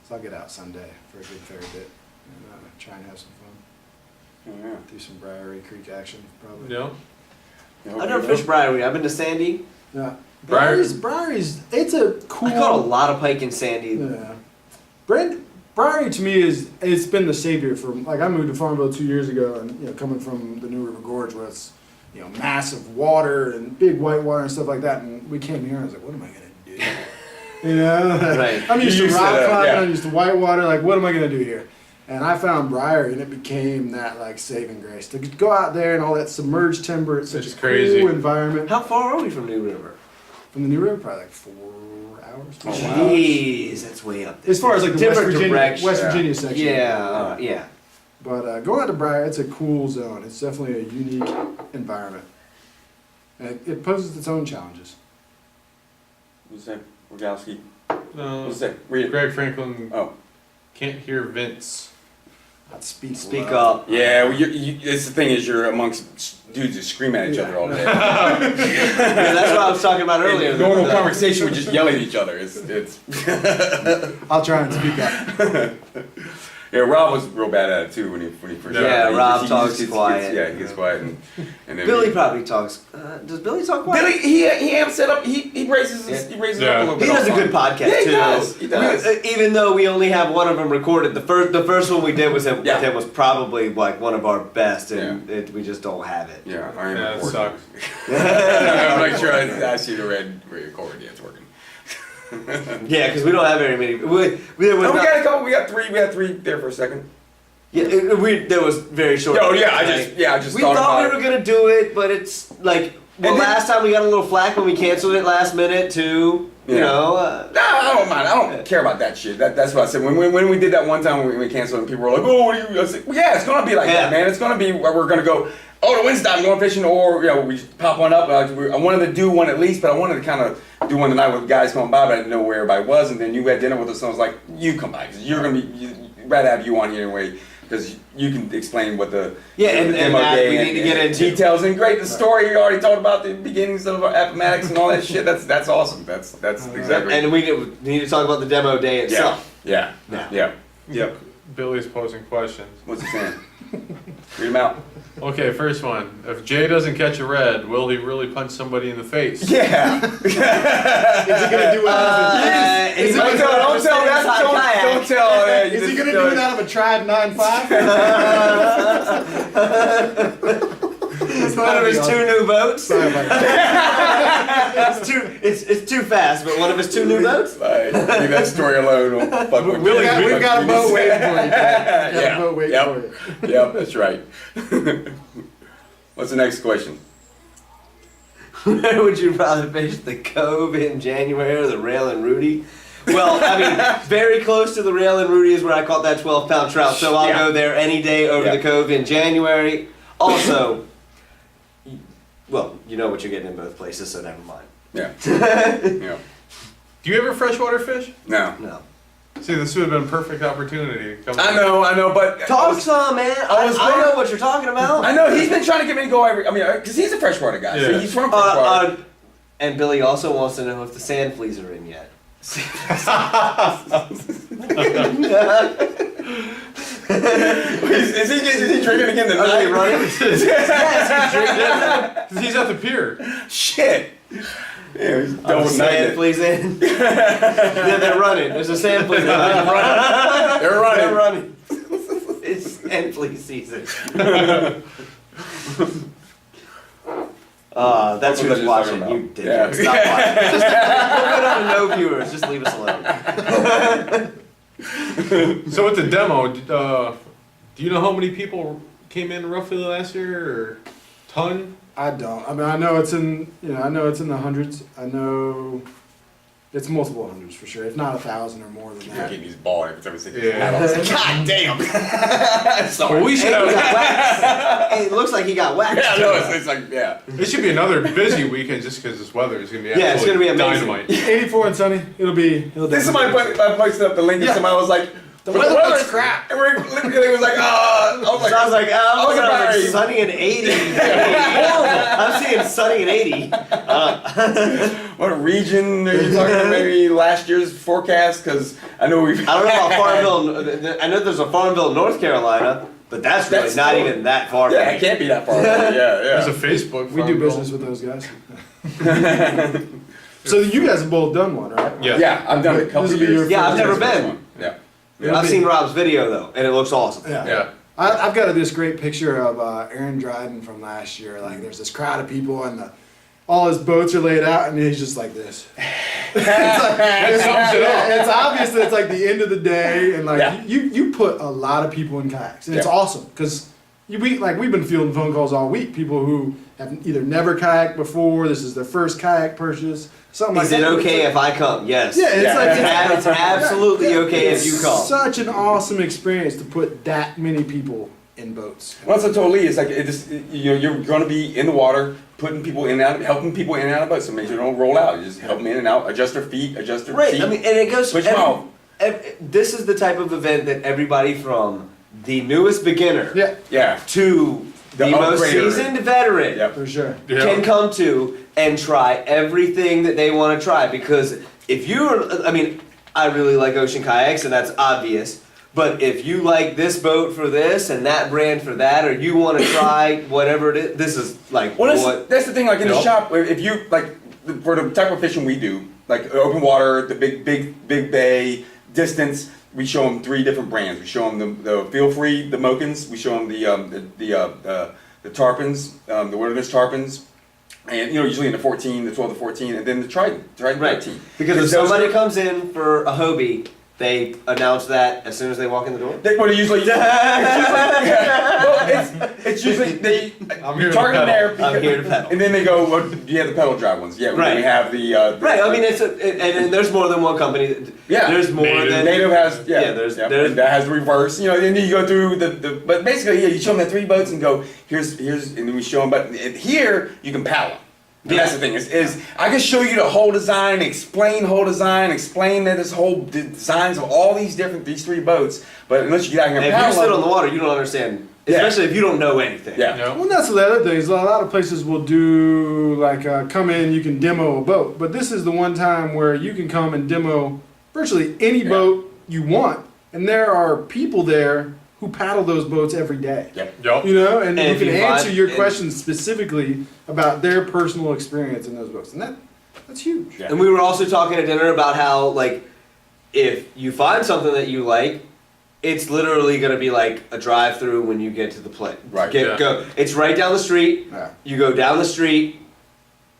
So I'll get out Sunday for a good fair bit and try and have some fun. Yeah. Do some Briary Creek action, probably. Yeah. I never fished Briary. I've been to Sandy. Yeah. Briar- Briary's, it's a cool. I caught a lot of pike in Sandy. Yeah. Briary to me it's been the savior for, like I moved to Farmville 2 years ago and, you know, coming from the New River Gorge where it's, you know, massive water and big white water and stuff like that, and we came here and I was like, what am I going to do? You know? Right. I'm used to You're used to rock that, climbing, yeah. I'm used to white water, like what am I going to do here? And I found Briary and it became that like saving grace. To go out there and all that submerged timber, it's such It's a crazy. cool environment. How far are we from New River? From the New River, probably like 4 hours. 5 hours. Jeez, that's way up there. As far as like the Different West direction. Virginia section. Yeah, yeah. But going out to Briar, it's a cool zone. It's definitely a unique environment. And it poses its own challenges. What's that? Rogowski. No. What's that? Read it. Greg Franklin Oh. can't hear Vince. I'd speak Speak loud. up. Yeah, well, it's the thing is you're amongst dudes who scream at each other all day. Yeah, that's what I was talking about earlier. Normal The- conversation, we just yell at each other. It's I'll try and speak up. yeah. Rob was real bad at it too when he first. Yeah, started. Rob He talks gets- quiet. Yeah, he gets quiet and then Billy probably talks. Does Billy talk quiet? Billy he amps it up. He raises he raises it up a little bit. He does a all good the time. podcast Yeah, he too. does. He does. Even though we only have one of them recorded, the first one we did with him, Yeah. was probably like one of our best, and Yeah. we just don't have it. Yeah, I am. Yeah, it recording. sucks. I'm not sure I see the red record. Yeah, it's working. Yeah, because we don't have very many. No, we got a couple. We got three there for a second. Yeah, there was very short. Oh yeah, I just we thought thought about we were gonna do it, but it's like Well, last time we got a little flack when we canceled it last minute too. You know. No, I don't mind. I don't care about that shit. That's what I said. When we did that one time when we canceled and people were like, oh, what are you? I was like, well, yeah, it's gonna be like that, man. It's gonna be where we're gonna go. Oh, the wind's I'm going fishing, or we just pop one up. I wanted to do one at least, but I wanted to kind of do one tonight with guys coming by, but I didn't know where everybody was. And then you had dinner with us, and I was like, you come by because you're gonna be. Rather have you on here anyway. Because you can explain what the and demo that day we need to get into details and great. The story you already talked about the beginnings of Appomattox and all that shit. That's awesome. That's exactly. And we need to talk about the demo day itself. Yeah. Billy's posing questions. What's he saying? Read them out. Okay, first one. If Jay doesn't catch a red, will he really punch somebody in the face? Yeah. Is he gonna do it out of a, Don't tell. Is he gonna do it out of a Tribe 9.5? One of his 2 new boats. Sorry about that. It's too fast, but one of his 2 new boats. Leave that story alone. We've We've got a boat waiting for you. Yeah. A boat waiting for you. Yep, that's right. What's the next question? Where would you rather fish, the Cove in January or the Rail and Rudy? Well, I mean, very close to the Rail and Rudy is where I caught that 12-pound trout, so I'll go there any day over the Cove in January. Also, well, you know what you're getting in both places, so never mind. Yeah. Do you ever freshwater fish? No. No. See, this would have been a perfect opportunity to come. I know, but Talk some, man. I know what you're talking about. I know he's been trying to get me to go because he's a freshwater guy. Yeah. So he's from freshwater. And Billy also wants to know if the sand fleas are in yet. Is he drinking again tonight? Are they running? Yes, he's at the pier. Shit. Yeah, he's double sand fleas in. Yeah, they're running. There's a sand flea. They're running. It's sand flea season. That's who's watching. You did. Yeah. Stop watching. We'll go down to no viewers. Just leave us alone. So with the demo, do you know how many people came in roughly last year, or ton? I don't. I mean, I know it's in the hundreds. I know it's multiple hundreds for sure, if not 1,000 or more than that. He's bald every time he says Yeah. God damn. Sorry. Well, we should have. It looks like he got waxed. Yeah, no, it's like, yeah. It should be another busy weekend just because this weather is going to be Yeah, it's absolutely gonna be amazing. dynamite. 84 and sunny. It'll This somebody posted up the link and somebody was like, The weather looks crap. And it was like, I was like, Sounds like, sorry. sunny and 80. Horrible. I'm seeing sunny and 80. What region are you talking about? Maybe last year's forecast? Because I know we've. I don't know about Farmville. I know there's a Farmville, North Carolina, but that's really not even that far. Yeah, it can't be that far. There's a Facebook. We do business with those guys. So you guys have both done one, right? Yeah. Yeah, I've done it a couple This will be years. your Yeah, I've never This been. one. Yeah. I've seen Rob's video though, and it looks awesome. Yeah. I've got this great picture of Aaron Dryden from last year. Like, there's this crowd of people, and all his boats are laid out, and he's just like this. It's obvious that it's like the end of the day, and like you put a lot of people in kayaks, and it's awesome because we've been fielding phone calls all week. People who have either never kayaked before, this is their first kayak purchase, something like that. Is it okay if I come? Yes. Yeah, it's like It's absolutely okay if you come. Such an awesome experience to put that many people in boats. Once I told Lee, it's like you're going to be in the water, putting people in and out, helping people in and out of boats. So make sure they don't roll out. You just help them in and out, adjust their feet, adjust their Right. feet. I mean, and it goes. Switch them off. This is the type of event that everybody from the newest beginner Yeah. to the most upgrader. seasoned veteran Yep. For sure. can come to and try everything that they want to try. Because if I really like Ocean Kayaks, and that's obvious. But if you like this boat for this and that brand for that, or you want to try whatever it is, this is like That's the thing. Like in the shop, if you for the type of fishing we do, like open water, the big bay distance, we show them 3 different brands. We show them the Feel Free, the Mokins. We show them the Tarpons, the Wilderness Tarpons. And usually in the 14, the 12 to 14, and then the Trident Right. 13. Because if somebody comes in for a Hobie they announce that as soon as they walk in the door? What do usually? It's usually they I'm here to target pedal. them there. I'm here to pedal. And then they go, well, do you have the pedal drive ones? Yeah, Right. we have the. Right. I mean, and there's more than one company. Yeah. There's more Native. than Native has, yeah. there's and that has the reverse, you know, and then you go through but basically, yeah, you show them the 3 boats and go, here's, and then we show them, but here, you can paddle. And that's the thing, is I can show you the whole design, explain that this whole designs of all these 3 boats, but unless you get out here and And if you paddle. sit on the water, you don't understand, Yeah. especially if you don't know anything. Yeah. Yep. Well, that's the other thing. Is a lot of places will do like come in, you can demo a boat, but this is the one time where you can come and demo virtually any boat you want, and there are people there who paddle those boats every day. Yep. Yup. You know, and And you if can you answer find- your and- questions specifically about their personal experience in those boats, and that's huge. Yeah. And we were also talking at dinner about how, like, if you find something that you like, it's literally going to be like a drive-through when you get to the place. Right. Yeah. Go. It's right down the street. Yeah. You go down the street,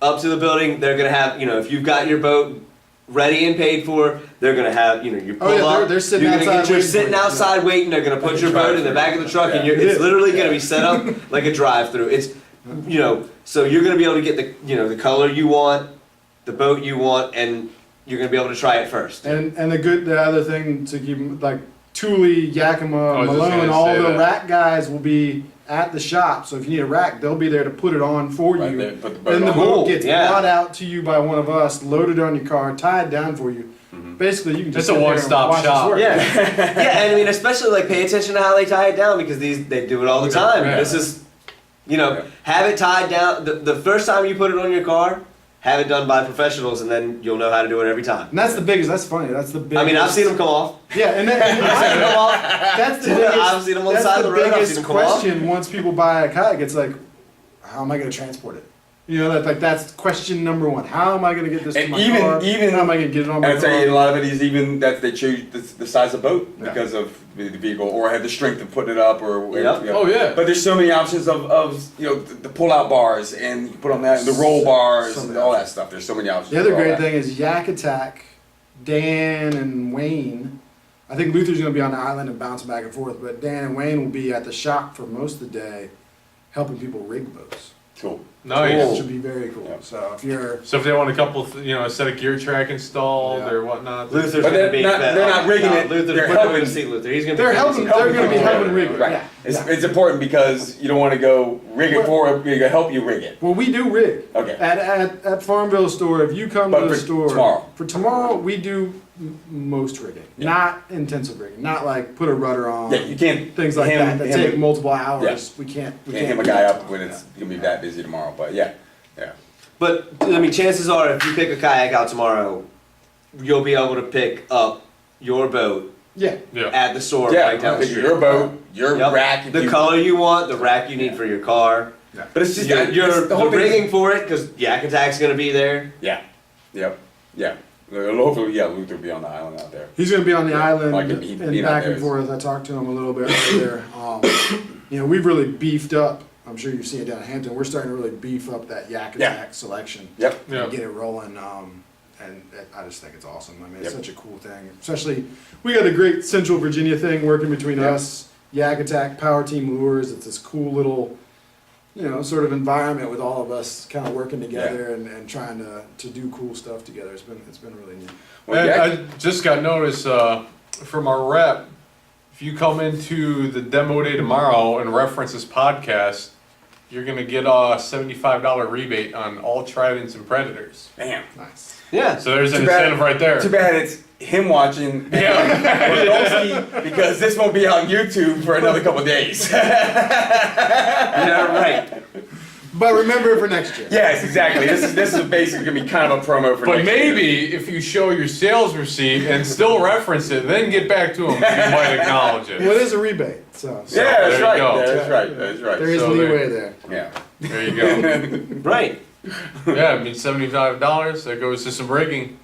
up to the building. They're going to have, if you've got your boat ready and paid for, they're going to have, you pull Oh, yeah, up. they're sitting you're gonna outside get your waiting for sitting you. outside waiting. They're going to put your boat in the back of the truck, and it's Yeah. literally going to be set up like a drive-through. It's, so you're going to be able to get the color you want, the boat you want, and you're going to be able to try it first. And the other thing to keep like Thule, Yakima, was just Malone, gonna all say the that. rack guys will be at the shop. So if you need a rack, they'll be there to put it on for Right you. there, put the boat Then the on. boat Cool, gets yeah. brought out to you by one of us, loaded on your car, tied down for you. Basically, you can just It's a sit there and one-stop watch us shop. work. Yeah, yeah, and I mean, especially like pay attention to how they tie it down because they do it all the time. Yeah. This is, have it tied down. The first time you put it on your car, have it done by professionals, and then you'll know how to do it every time. And that's the biggest. That's funny. That's the biggest. I mean, I've seen them come off. Yeah, and then I've seen them come off. that's the Yeah, biggest. I've seen them on the that's side of the road, I've biggest seen them come off. question once people buy a kayak. It's like, how am I going to transport it? That's question number one. How am I going to get this to And my even- car? even- how am I going to get it on And my I'd say a car? lot of it is even that they choose the size of boat Yeah. because of the vehicle or have the strength to put it up or. Yep. Oh, yeah. But there's so many options of the pull-out bars and you can put on that, the roll bars So and many all that stuff. There's so many options. The other for all great that. thing is Yak Attack, Dan and Wayne. I think Luther's going to be on the island and bouncing back and forth, but Dan and Wayne will be at the shop for most of the day, helping people rig boats. Cool. Nice. That should be very cool. Yeah. So if you're So if they want a couple, a set of gear track installed Yeah. or whatnot. Luther's But going to they're be. not rigging it, Luther, they're we're not going helping. to see Luther. He's going to. they're helping, they're going to be helping rig it. Right. Yeah. It's, Yeah. it's important because you don't want to go rig it for it. You help you rig it. Well, we do rig. Okay. At Farmville store, if you come But to the for store tomorrow. for tomorrow, we do most rigging, Yeah. not intensive rigging, not like put a rudder on. Yeah, you can't. Things like ham- that ham take it- multiple hours. Yeah. We can't. We Can't can't ham a do guy that. up when it's gonna be that busy tomorrow. But yeah. But I mean, chances are, if you pick a kayak out tomorrow, you'll be able to pick up your boat Yeah. Yeah. at the store Yeah. right down the Pick street. your boat, your Yep. rack. if the you- color you want, the rack you need for your car. But it's just You're, it's the whole thing is- rigging for it because Yak Attack's going to be there. Yeah. Yep. Yeah. Hopefully, yeah, Luther will be on the island out there. He's going to be on the island Like, and being out back there and is- forth. I talked to him a little bit earlier. We've really beefed up. I'm sure you've seen it down in Hampton. We're starting to really beef up that Yak Yeah. Attack selection. Yep. Yeah. And get it rolling. I just think it's awesome. I mean, it's Yep. such a cool thing. Especially, we got a great Central Virginia thing working between Yep. us, Yak Attack, Power Team Lures. It's this cool little, sort of environment with all of us kind of working together and trying to do cool stuff together. It's been really neat. Well, And yeah. I just got notice from our rep, if you come into the demo day tomorrow and reference this podcast, you're gonna get a $75 rebate on all Tridents and Predators. Damn. Nice. Yeah. So there's an Too bad- incentive right there. Too bad it's him watching. Yeah. Because this won't be on YouTube for another couple of days. Yeah, right. But remember it for next year. Yes, exactly. This is basically gonna be kind of a promo for. But next year. maybe if you show your sales receipt and still reference it, then get back to them, you might acknowledge Well, it it. is a rebate, so Yeah, that's there you right. go. That's right. That's right. there is So leeway there. Yeah. There you go. Right. Yeah, I mean $75, that goes to some rigging.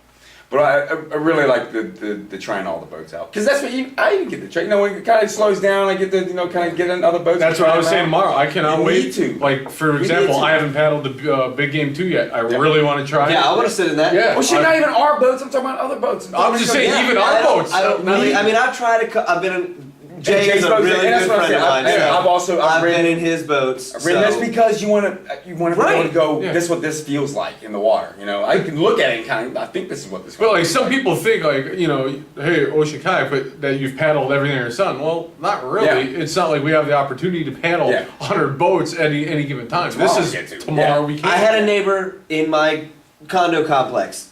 But I really like the trying all the boats out because that's what I even get the try. You know, when it kind of slows down, I get to kind of get in other boats. That's what I was saying tomorrow. I cannot You wait need to. Like for need example, to. I haven't paddled the big game 2 yet. I really want to try. Yeah, it. I want to sit in that. Yeah. Well, shit, not even our boats. I'm talking about other boats. I'm just saying, Yeah, even I our don't- boats. I don't really. I mean, I've tried to. I've been in. Jay's a boats, really and that's good what I'm friend of saying. mine. I've so I've been ridden in his boats. That's because you want to be able Right. to go. Yeah. This is what this feels like in the water. You know, I can look at it and kind of. I think this is what this. But like feels some people think like, you know, hey, Ocean Kayak, but that you've paddled everything under the sun. Well, not really. Yeah. It's not like we have the opportunity to paddle Yeah. 100 boats at any given time. Tomorrow This we get is to. tomorrow Yeah. we can. I had a neighbor in my condo complex,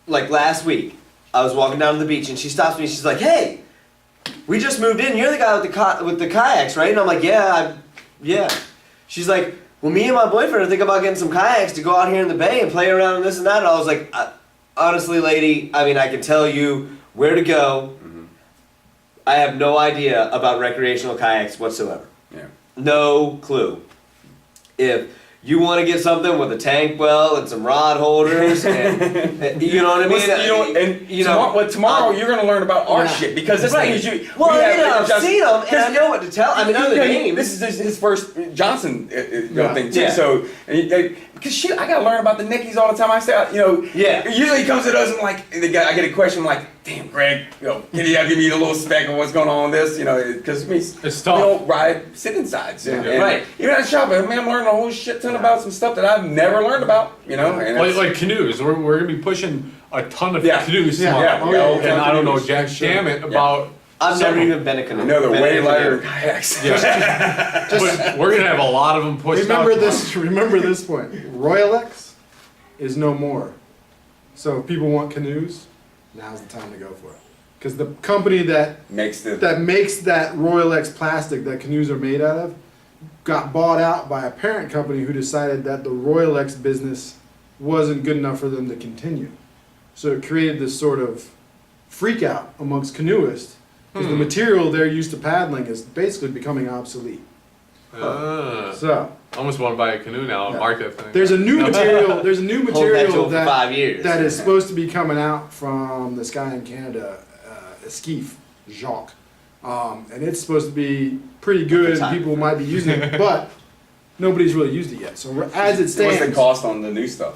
like last week. I was walking down to the beach and she stops me. She's like, "Hey, we just moved in. You're the guy with the kayaks, right?" And I'm like, "Yeah, yeah." She's like, "Well, me and my boyfriend are thinking about getting some kayaks to go out here in the bay and play around and this and that." And I was like, "Honestly, lady, I mean, I can tell you where to go. I have no idea about recreational kayaks whatsoever. Yeah. No clue. If you want to get something with a tank well and some rod holders, and you know what I mean? Tomorrow you're going to learn about our Yeah. shit because this Right. thing is you. Well, we I have mean, I've just- seen them and I know what to tell. I mean, I know the Yeah, names. This is his first Johnson Yeah. thing too. Yeah. So, because shit, I gotta learn about the Nickies all the time. I say, Yeah. Usually he comes to us and like, I get a question like, "Damn, Greg, can you give me a little spec of what's going on with this?" Because It's we tough. don't ride sit-insides. Yeah. And Right. Even at the shop, I mean, I'm learning a whole shit ton about some stuff that I've never learned about. And Like canoes. We're gonna be pushing a ton of Yeah. canoes Yeah. tomorrow. Yeah. Oh, yeah. And I don't know Canoes. jack damn it about. I've some never of- even been a canoe. they're been way in a lighter canoe. kayaks. But we're gonna have a lot of them pushed Remember out this. Remember this point. Royal X is no more. So if people want canoes, now's the time to go for it. Because the company that Makes the makes that Royal X plastic that canoes are made out of got bought out by a parent company who decided that the Royal X business wasn't good enough for them to continue. So it created this sort of freak out amongst canoeists because the material they're used to paddling is basically becoming obsolete. Ah. So I almost want to buy a canoe now and Yeah. mark that thing. there's a new material. There's a new Hold that material tool for that 5 years. that is supposed to be coming out from this guy in Canada, Esquif, Jacques. And it's supposed to be pretty good, and people might be using it, but nobody's really used it yet. So as it What's stands, the cost on the new stuff?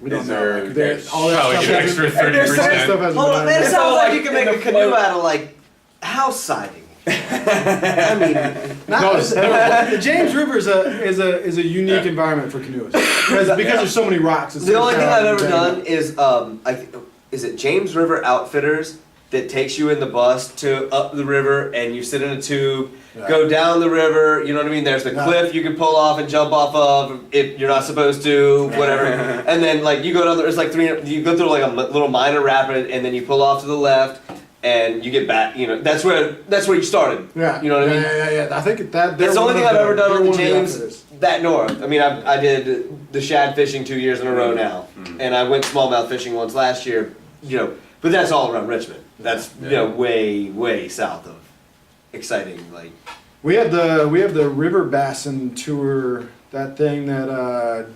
we don't Is know. there- Like, all that Probably stuff get an hasn't- extra And there's some 30%. stuff hasn't Hold been on, man, it done. It's sounds all like like you can in make a the canoe float. out of like house siding. I mean, No, The James River is a unique environment for canoeists because there's so many rocks. It's the so only thing shallow I've ever and done is is it James River Outfitters that takes you in the bus to up the river and you sit in a tube, Yeah. go down the river. You know what I mean? There's the Yeah. cliff you can pull off and jump off of if you're not supposed to, whatever. And then like you go down there, it's like you go through like a little minor rapid and then you pull off to the left and you get back. You know that's where you started. Yeah, You know what I mean? Yeah. I think that That's the only thing I've ever done on the James. James that north. I mean, I did the shad fishing 2 years in a row now, and I went smallmouth fishing once last year. But that's all around Richmond. That's way south of exciting. Like We have the River Bassin tour, that thing that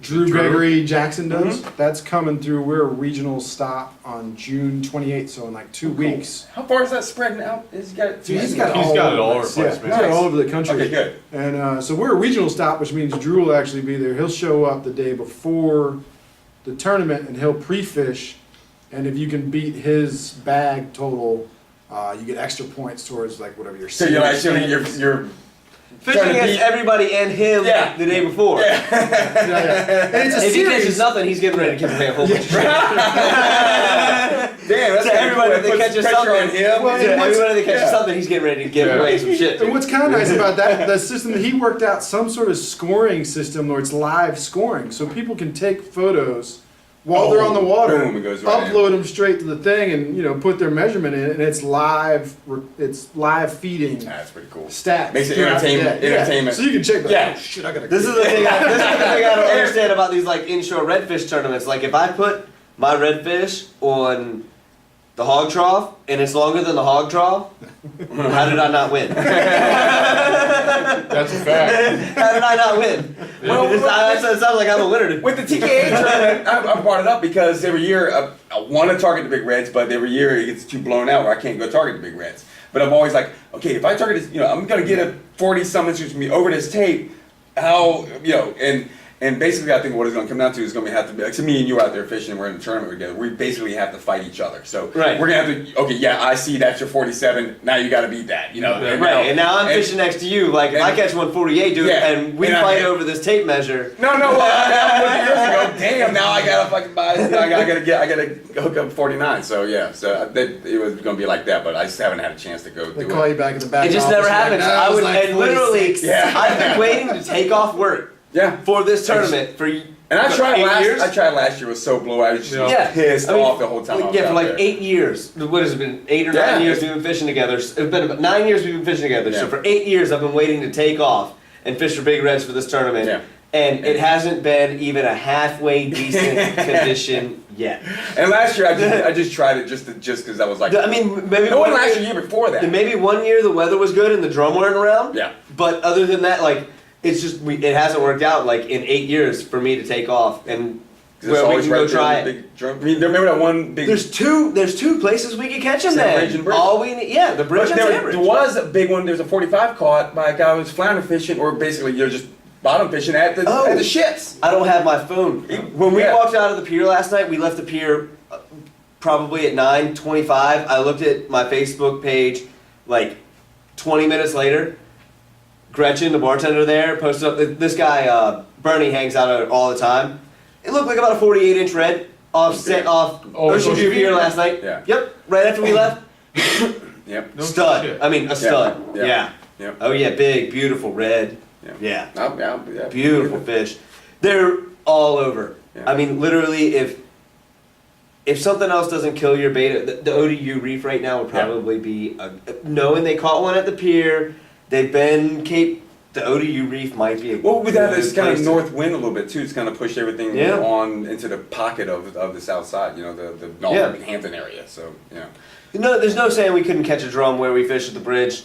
Drew Drew? Gregory Jackson does. That's coming through. We're a regional stop on June 28th, so in like 2 weeks. How far is that spreading out? He's got it He's got it all over the place, Yeah, man. he's got it all over the country. Okay, good. And so we're a regional stop, which means Drew will actually be there. He'll show up the day before the tournament and he'll pre-fish. And if you can beat his bag total, you get extra points towards like whatever your. So you're actually you're fishing trying to against beat- everybody and him Yeah. the day before. Yeah. And it's a If he catches series. nothing, he's getting ready to give away a whole bunch of shit. Damn, that's To kinda everybody cool. that Puts catches pressure something, on him. Well, to everybody that catches something, he's getting ready to give away some shit. And what's kind of nice about that, the system that he worked out, some sort of scoring system where it's live scoring, so people can take photos while they're on the water, Boom, it goes right in. upload them straight to the thing, and put their measurement in, and it's live feeding That's pretty cool. stats. Makes it throughout the entertainment- day. Yeah. entertainment. So you can check that. Yeah. Oh, shit, I gotta. This is the thing. This is the thing I don't understand about these like inshore redfish tournaments. Like if I put my redfish on the hog trough, and it's longer than the hog trough, how did I not win? That's a fact. How did I not win? Well, It sounds like I'm a winner. With the TKA tournament, I brought it up because every year I want to target the big reds, but every year it gets too blown out where I can't go target the big reds. But I'm always like, okay, if I target this, I'm going to get a 40-some inches from me over this tape, how, and basically I think what it's going to come down to is going to have to be, like, to me and you are out there fishing and we're in a tournament together, we basically have to fight each other. So Right. we're going to have to, okay, yeah, I see that's your 47, now you got to beat that, Right, and now I'm fishing next to you. Like, if I catch 148, dude, Yeah. and we And fight over this tape measure. No, well, I years ago, damn, now I got to fucking buy, I got to hook up 49. So yeah, it was going to be like that, but I just haven't had a chance to go They do call it. you back in the back. It just office, never like, happens. "Nah, I it was would, like and literally, 46." Yeah. I've been waiting to take off work Yeah. for this tournament for And I tried 8 years. last year, was so blow. I was just Yeah. pissed I mean, off the whole time. I was Yeah, for out like there. 8 years. What has it been? 8 or 9 Yeah. years we've been fishing together. It's been about 9 years we've been fishing together. So Yeah. for 8 years I've been waiting to take off and fish for big reds for this tournament. Yeah. And it hasn't been even a halfway decent condition yet. And last year, I just tried it just because I was like. I mean, maybe It wasn't one last year, year before that. maybe 1 year the weather was good and the drum weren't around. Yeah. But other than that, like, it's just it hasn't worked out like in 8 years for me to take off and where we can go try it. Big drum. I mean, remember that one big. There's two places we could catch them. Sand Then Bridge and Bridge. all we need, yeah, the bridge But and there, Sand Bridge. there was a big one. There was a 45 caught by a guy who was flounder fishing, or basically you're just bottom fishing at the ships. I don't have my phone. When we Yeah. walked out of the pier last night, we left the pier probably at 9:25. I looked at my Facebook page like 20 minutes later. Gretchen, the bartender there, posted up. This guy Bernie hangs out at it all the time. It looked like about a 48-inch red off Ocean View pier last night. Yeah. Yep. Right after we left. Yep. No Stud. shit. I mean, a stud. Yeah. Yeah. Yep. Oh yeah, big, beautiful red. Yeah. Yeah. Yeah. Beautiful fish. They're all over. Yeah. I mean, literally, if something else doesn't kill your bait, the ODU reef right now would probably be knowing they caught one at the pier. They've been Cape. The ODU reef might be. Well, with that, it's kind of place to- north wind a little bit too. It's kind of pushed everything Yeah. on into the pocket of the south side. The Northampton area. So No, there's no saying we couldn't catch a drum where we fish at the bridge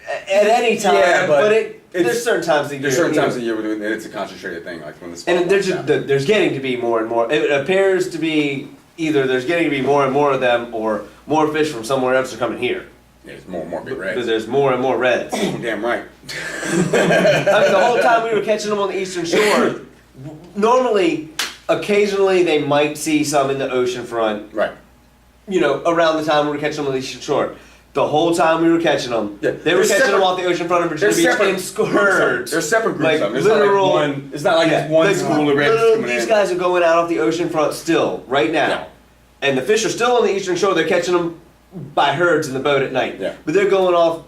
at any time. Yeah, but there's certain times of the year. There's certain you know. times of the year where it's a concentrated thing, like when the spot And there's pops just, out. there's getting to be more and more. It appears to be either there's getting to be more and more of them, or more fish from somewhere else are coming here. There's more and more big Because reds. there's more and more reds. I mean, Damn right. the whole time we were catching them on the eastern shore, normally, occasionally they might see some in the ocean front, Right. around the time we were catching them on the eastern shore. The whole time we were catching them, Yeah, they were they're catching them separate- off the ocean front of Virginia They're Beach separate in scourge. There's separate groups Like of them. There's literal- not like one. It's not like Yeah, it's one like, school of reds literally, coming these in. guys are going out off the ocean front still, right now. Yeah. And the fish are still on the eastern shore. They're catching them by herds in the boat at night. Yeah. But they're going off,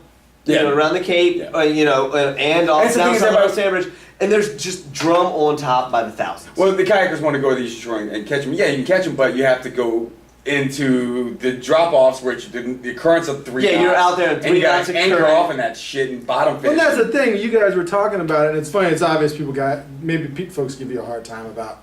Yeah. around the Cape, Yeah. and off And the down thing is south about- of Sandbridge. And there's just drum on top by the thousands. Well, the kayakers want to go to the eastern shore and catch them. Yeah, you can catch them, but you have to go into the drop-offs, which the currents of 3 knots. Yeah, you're out there in and 3 you knots got of to anchor current. off in that shit and bottom fish. Well, that's the thing. You guys were talking about it, and it's funny. It's obvious people maybe folks give you a hard time about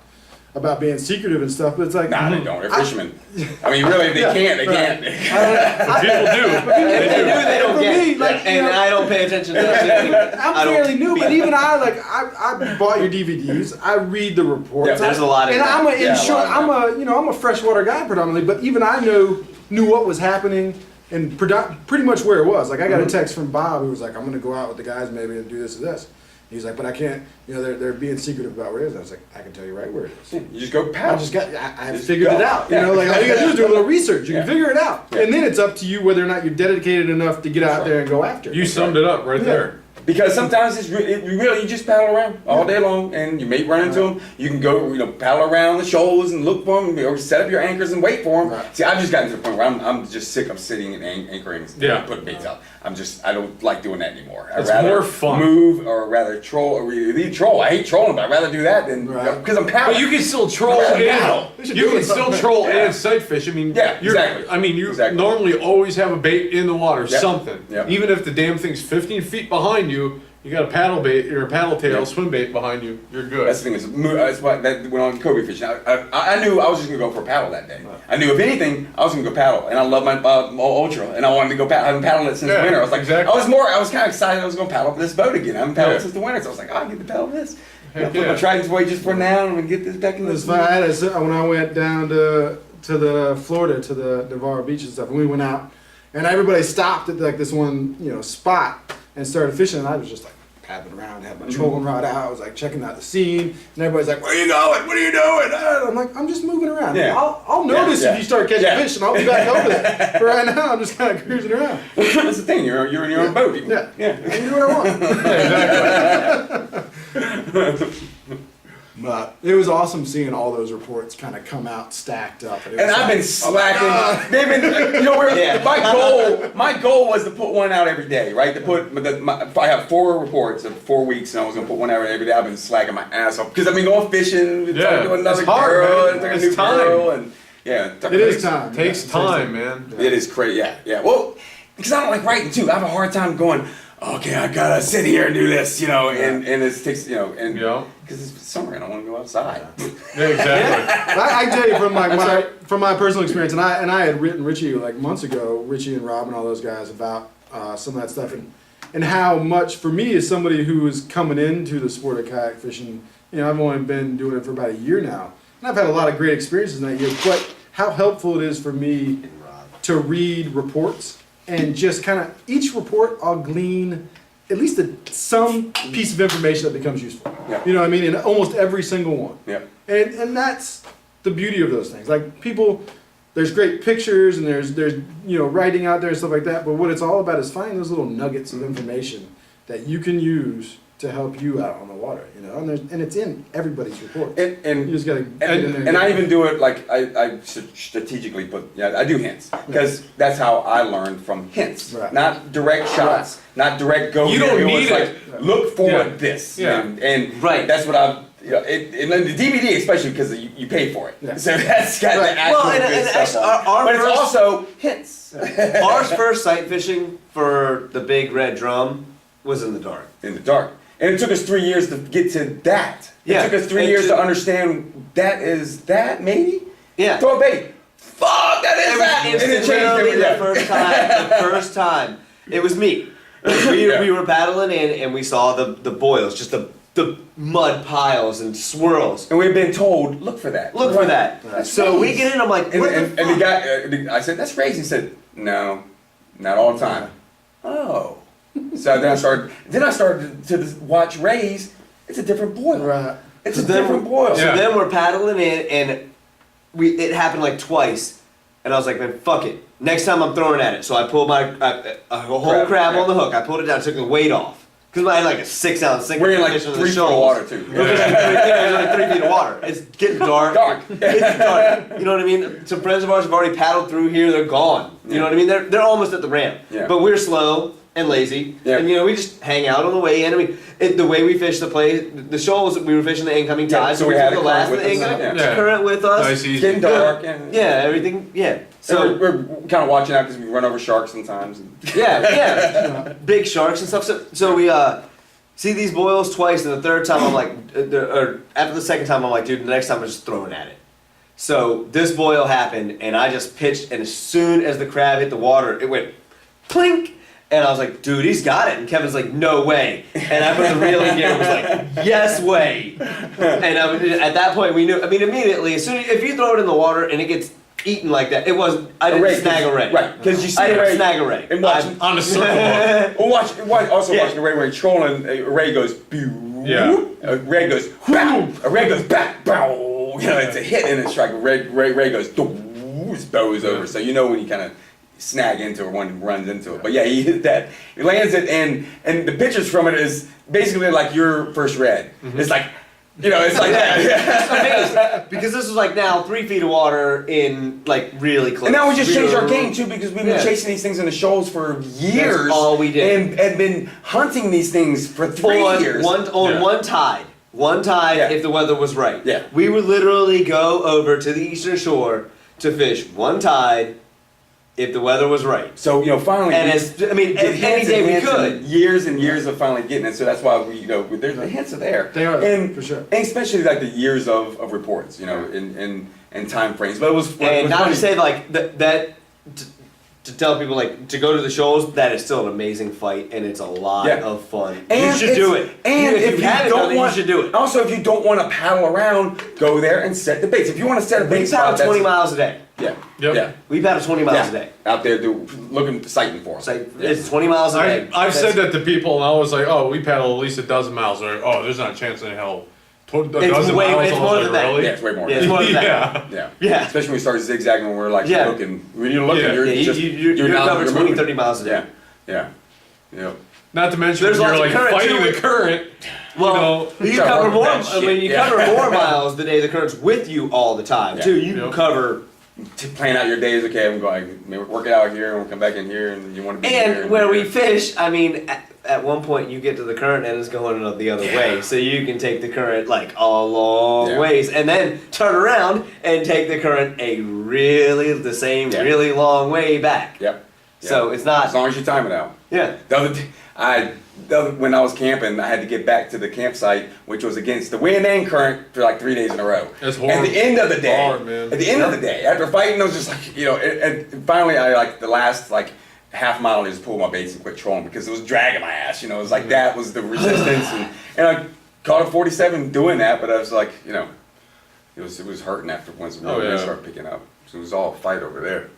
being secretive and stuff, but it's like Nah, they don't. They're fishermen. I mean, really, they can't. They right. can't. People do. If they do, they don't For get me, it. like, And I don't pay attention to that. I'm fairly new, but even I bought your DVDs. I read the reports. Yeah, there's a lot in and that. I'm a freshwater guy predominantly, but even I knew what was happening and pretty much where it was. Like I got a text from Bob who was like, "I'm going to go out with the guys maybe and do this and this." He's like, "But I can't. They're being secretive about where it is." And I was like, "I can tell you right where it is." You just go paddle. I Just figured go. it out. Yeah. Like all you gotta do is do a little research. You Yeah. can figure it out, Yeah. and then it's up to you whether or not you're dedicated enough to get out there and go after it. You summed it up right Yeah. there. Because sometimes you just paddle around all day long, and you may run into them. You can go, paddle around the shoals and look for them, or set up your anchors and wait for them. Right. See, I've just gotten to the point where I'm just sick of sitting and anchoring and Yeah. putting baits out. I don't like doing that anymore. I'd It's rather more fun. move or rather troll or lead troll. I hate trolling, but I'd rather do that than Right. because I'm paddling. But you can still troll Yeah. and you can still troll and sight fish. I mean, Yeah, exactly. I mean, you Exactly. normally always have a bait in the water, Yep. something. Yep. Even if the damn thing's 15 feet behind you, You got a paddle bait or a paddle tail, swim bait behind you. You're good. That's the thing is, that's why that when on Kobe fishing, I knew I was just gonna go for a paddle that day. I knew if anything, I was gonna go paddle, and I love my ultra, and I wanted to go paddle. I haven't paddled it since winter. I was like, exactly. I was kind of excited I was gonna paddle this boat again. I haven't paddled since the winter, so I was like, I get to paddle this. I put my tridents away just for now, and I'm gonna get this back in It's this. fun. When I went down to the Florida to the Navarro Beach and stuff, and we went out, and everybody stopped at like this one spot and started fishing, and I was just like paddling around, had my trolling rod out. I was like checking out the scene, and everybody's like, "Where are you going? What are you doing?" I'm like, "I'm just moving around. Yeah. I'll notice if you start catching fish, and I'll be back over there. For right now, I'm just kind of cruising around." That's the thing. You're in your own boat. Yeah, Yeah. I can do what I want. Exactly. But it was awesome seeing all those reports kind of come out stacked up. And I've been slacking. They've been, my goal was to put one out every day, right? To put, I have 4 reports of 4 weeks, and I was gonna put one out every day. I've been slacking my ass off because I've been going fishing, talking to another it's hard, girl, man. and talking It's to a new time. girl, and It is time. Takes time, man. It is crazy. Yeah. Well, because I don't like writing too. I have a hard time going. Okay, I gotta sit here and do this, and it takes, and because it's summer and I want to go outside. Yeah, exactly. I tell you from my personal experience, and I had written Richie like months ago, Richie and Rob and all those guys about some of that stuff, and how much for me as somebody who is coming into the sport of kayak fishing, I've only been doing it for about a year now, and I've had a lot of great experiences in that year. But how helpful it is for me to read reports. And just kind of each report, I'll glean at least some piece of information that becomes useful. Yeah. You know what I mean? In almost every single one. Yeah. And that's the beauty of those things. Like people, there's great pictures and there's writing out there and stuff like that. But what it's all about is finding those little nuggets of information that you can use to help you out on the water. And it's in everybody's report. And you just gotta and I even do it like I strategically put I do hints because that's how I learned from hints, not direct shots, not direct go. You don't need it. Like, look for this, and that's what I've. And then the DVD especially because you pay for it, so that's got the actual good stuff on. But it's also hints. Our first sight fishing for the big red drum was in the dark. In the dark. And it took us 3 years to get to that. It took us 3 years to understand that is that, maybe? Yeah. Throw a bait. Fuck, that is that! And it changed everything. The first time, it was me. We were paddling in and we saw the boils, just the mud piles and swirls. And we've been told, look for that. Look for that. So we get in, I'm like, what the fuck? And the guy, I said, that's raised. He said, no, not all the time. Oh. So then I started to watch rays. It's a different boil. Right. It's a different boil. So then we're paddling in, and it happened like twice, and I was like, man, fuck it. Next time I'm throwing at it. So I pulled a whole crab on the hook. I pulled it down, took the weight off. Because I had like a 6-ounce sinker. We're in like 3 feet of water too. There's only 3 feet of water. It's getting dark. It's dark. You know what I mean? Some friends of ours have already paddled through here. They're gone. You know what I mean? They're almost at the ramp. Yeah. But we're slow and lazy. Yeah. And we just hang out on the way in. I mean, the way we fish the place, the shoals, we were fishing the incoming tide. So we had the a last current of the with us. incoming Yeah. current with us. Nice, easy. Getting dark. And, everything. Yeah. So So we're kind of watching out because we run over sharks sometimes. yeah. Big sharks and stuff. So we see these boils twice, and the third time I'm like, or after the second time I'm like, dude, the next time I'm just throwing at it. So this boil happened, and I just pitched, and as soon as the crab hit the water, it went plink, and I was like, dude, he's got it. And Kevin's like, no way. And I put the reel in gear and was like, yes way. And at that point we knew. I mean, immediately, as soon as if you throw it in the water and it gets eaten like that, it wasn't. I didn't snag a ray. Right, because you see I a didn't ray snag a ray. and watching On a circle. watching a ray where he's trolling. A ray goes, pew. Yeah. A ray goes, bow. A ray goes, back, bow. It's a hit and a strike. A ray goes, his bow is over. So when you kind of snag into it or one runs into it. But yeah, he hit that. He lands it, and the pictures from it is basically like your first red. Mm-hmm. It's like. It's like that. It's amazing. Because this was like now 3 feet of water in like really close. And now we just changed our game too because we've been chasing these things in the shoals for years. That's all we did. And been hunting these things for 3 years. One tide. One tide if the weather was right. Yeah. We would literally go over to the eastern shore to fish one tide if the weather was right. So finally, And any day we could. Years and years of finally getting it. So that's why there's the hints are there. They are, and, for sure. And especially like the years of reports, in time frames. But it was And not funny. to say like to tell people like to go to the shows, that is still an amazing fight and it's a lot of fun. And you should do it. And if you haven't done it, you should do it. Also, if you don't want to paddle around, go there and set the baits. If you want to set a bait We spot, paddle 20 miles a day. Yeah. Yep. Yeah. We paddle 20 miles a day. Out there looking, sighting for them. It's 20 miles a day. I've said that to people, and I was like, "Oh, we paddle at least a dozen miles." Or, "Oh, there's not a chance in hell." A dozen miles. It's more than that. Really? Yeah, it's way more. Yeah, it's more than that. Yeah. Yeah. Especially when we start zigzagging when we're like looking. When you're looking, Yeah. You're not- covered you're 20, moving. 30 miles a day. Yeah. Not to mention There's when you're lots like of current, fighting too. the current. Well, you Try to cover work more. that shit, You yeah. cover more miles the day the current's with you all the time Yeah. too. You Yep. cover, Plan out your days. Okay, I'm going. Work it out here, and we'll come back in here, and you want to be here. and where we fish, I mean, at one point you get to the current and it's going the other way, so you can take the current like a long ways, and then turn around and take the current the same really long way back. Yep. So it's not. As long as you time it out. Yeah. When I was camping, I had to get back to the campsite, which was against the wind and current for like 3 days in a row. That's horrible. At the end of the day, Hard, man. at the end of the day, after fighting, I was just like, and finally, I like the last like half mile, I just pulled my baits and quit trolling because it was dragging my ass. It was like that was the resistance, and I caught a 47 doing that, but I was like, it was hurting after once the wind started picking up. So it was all a fight over there.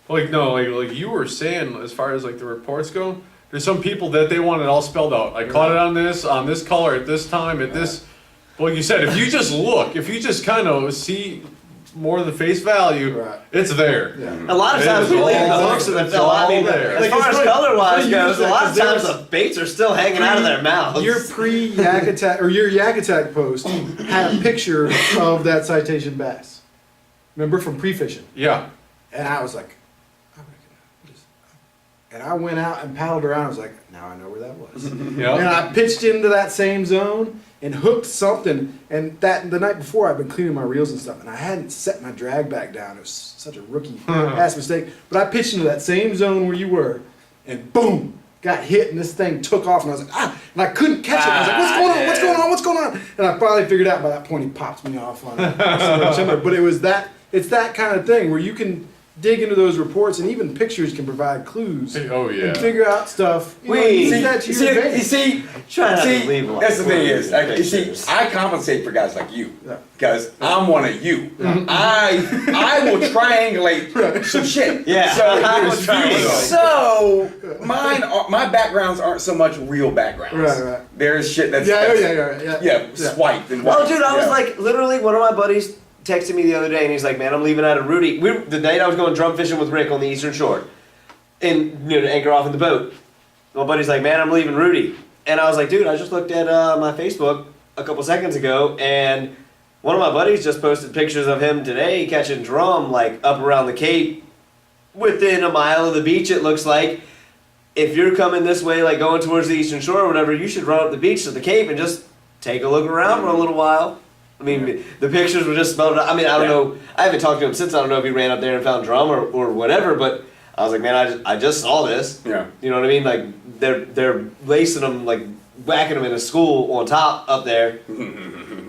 Like you were saying, as far as like the reports go, there's some people that they want it all spelled out. I caught it on this color at this time at this. Like you said, if you just look, if you just kind of see more than face value, it's there. Yeah. A lot of times we leave the hooks in the It's all there. as Like, far it's as funny- color wise funny you goes, use a that, lot 'cause of times there's- the baits are still hanging out of their mouths. Your pre-Yak Attack or your Yak Attack post had a picture of that citation bass. Remember from pre-fishing, Yeah. and I was like, and I went out and paddled around. I was like, now I know where that was. And Yeah. I pitched into that same zone and hooked something. And the night before, I'd been cleaning my reels and stuff, and I hadn't set my drag back down. It was such a rookie ass mistake. But I pitched into that same zone where you were, and boom, got hit, and this thing took off, and I was like, and I couldn't catch it. I was like, what's going on? What's going on? What's going on? And I finally figured out by that point he popped me off on it. But it's that kind of thing where you can dig into those reports, and even pictures can provide clues. Oh yeah. And figure out stuff. Use that to your advantage. Try not to leave a lot. That's the thing is, you see, pictures. I compensate for guys like you Yeah. because I'm one of you. I will triangulate some shit. Yeah. So my backgrounds aren't so much real backgrounds. Right. There's shit that's Yeah. swiped and Oh, wiped. dude, I was like, literally, one of my buddies texted me the other day, and he's like, "Man, I'm leaving out of Rudy." The night I was going drum fishing with Rick on the Eastern Shore, and to anchor off in the boat. My buddy's like, "Man, I'm leaving Rudy," and I was like, "Dude, I just looked at my Facebook a couple seconds ago, and one of my buddies just posted pictures of him today catching drum like up around the Cape, within a mile of the beach. It looks like." If you're coming this way, like going towards the Eastern Shore or whatever, you should run up the beach to the Cape and just take a look around for a little while. I mean, the pictures were just spelled out. I mean, I don't know. I haven't talked to him since. I don't know if he ran up there and found drum or whatever. But I was like, man, I just saw this. Yeah. You know what I mean? Like they're lacing them, like whacking them in a school on top up there.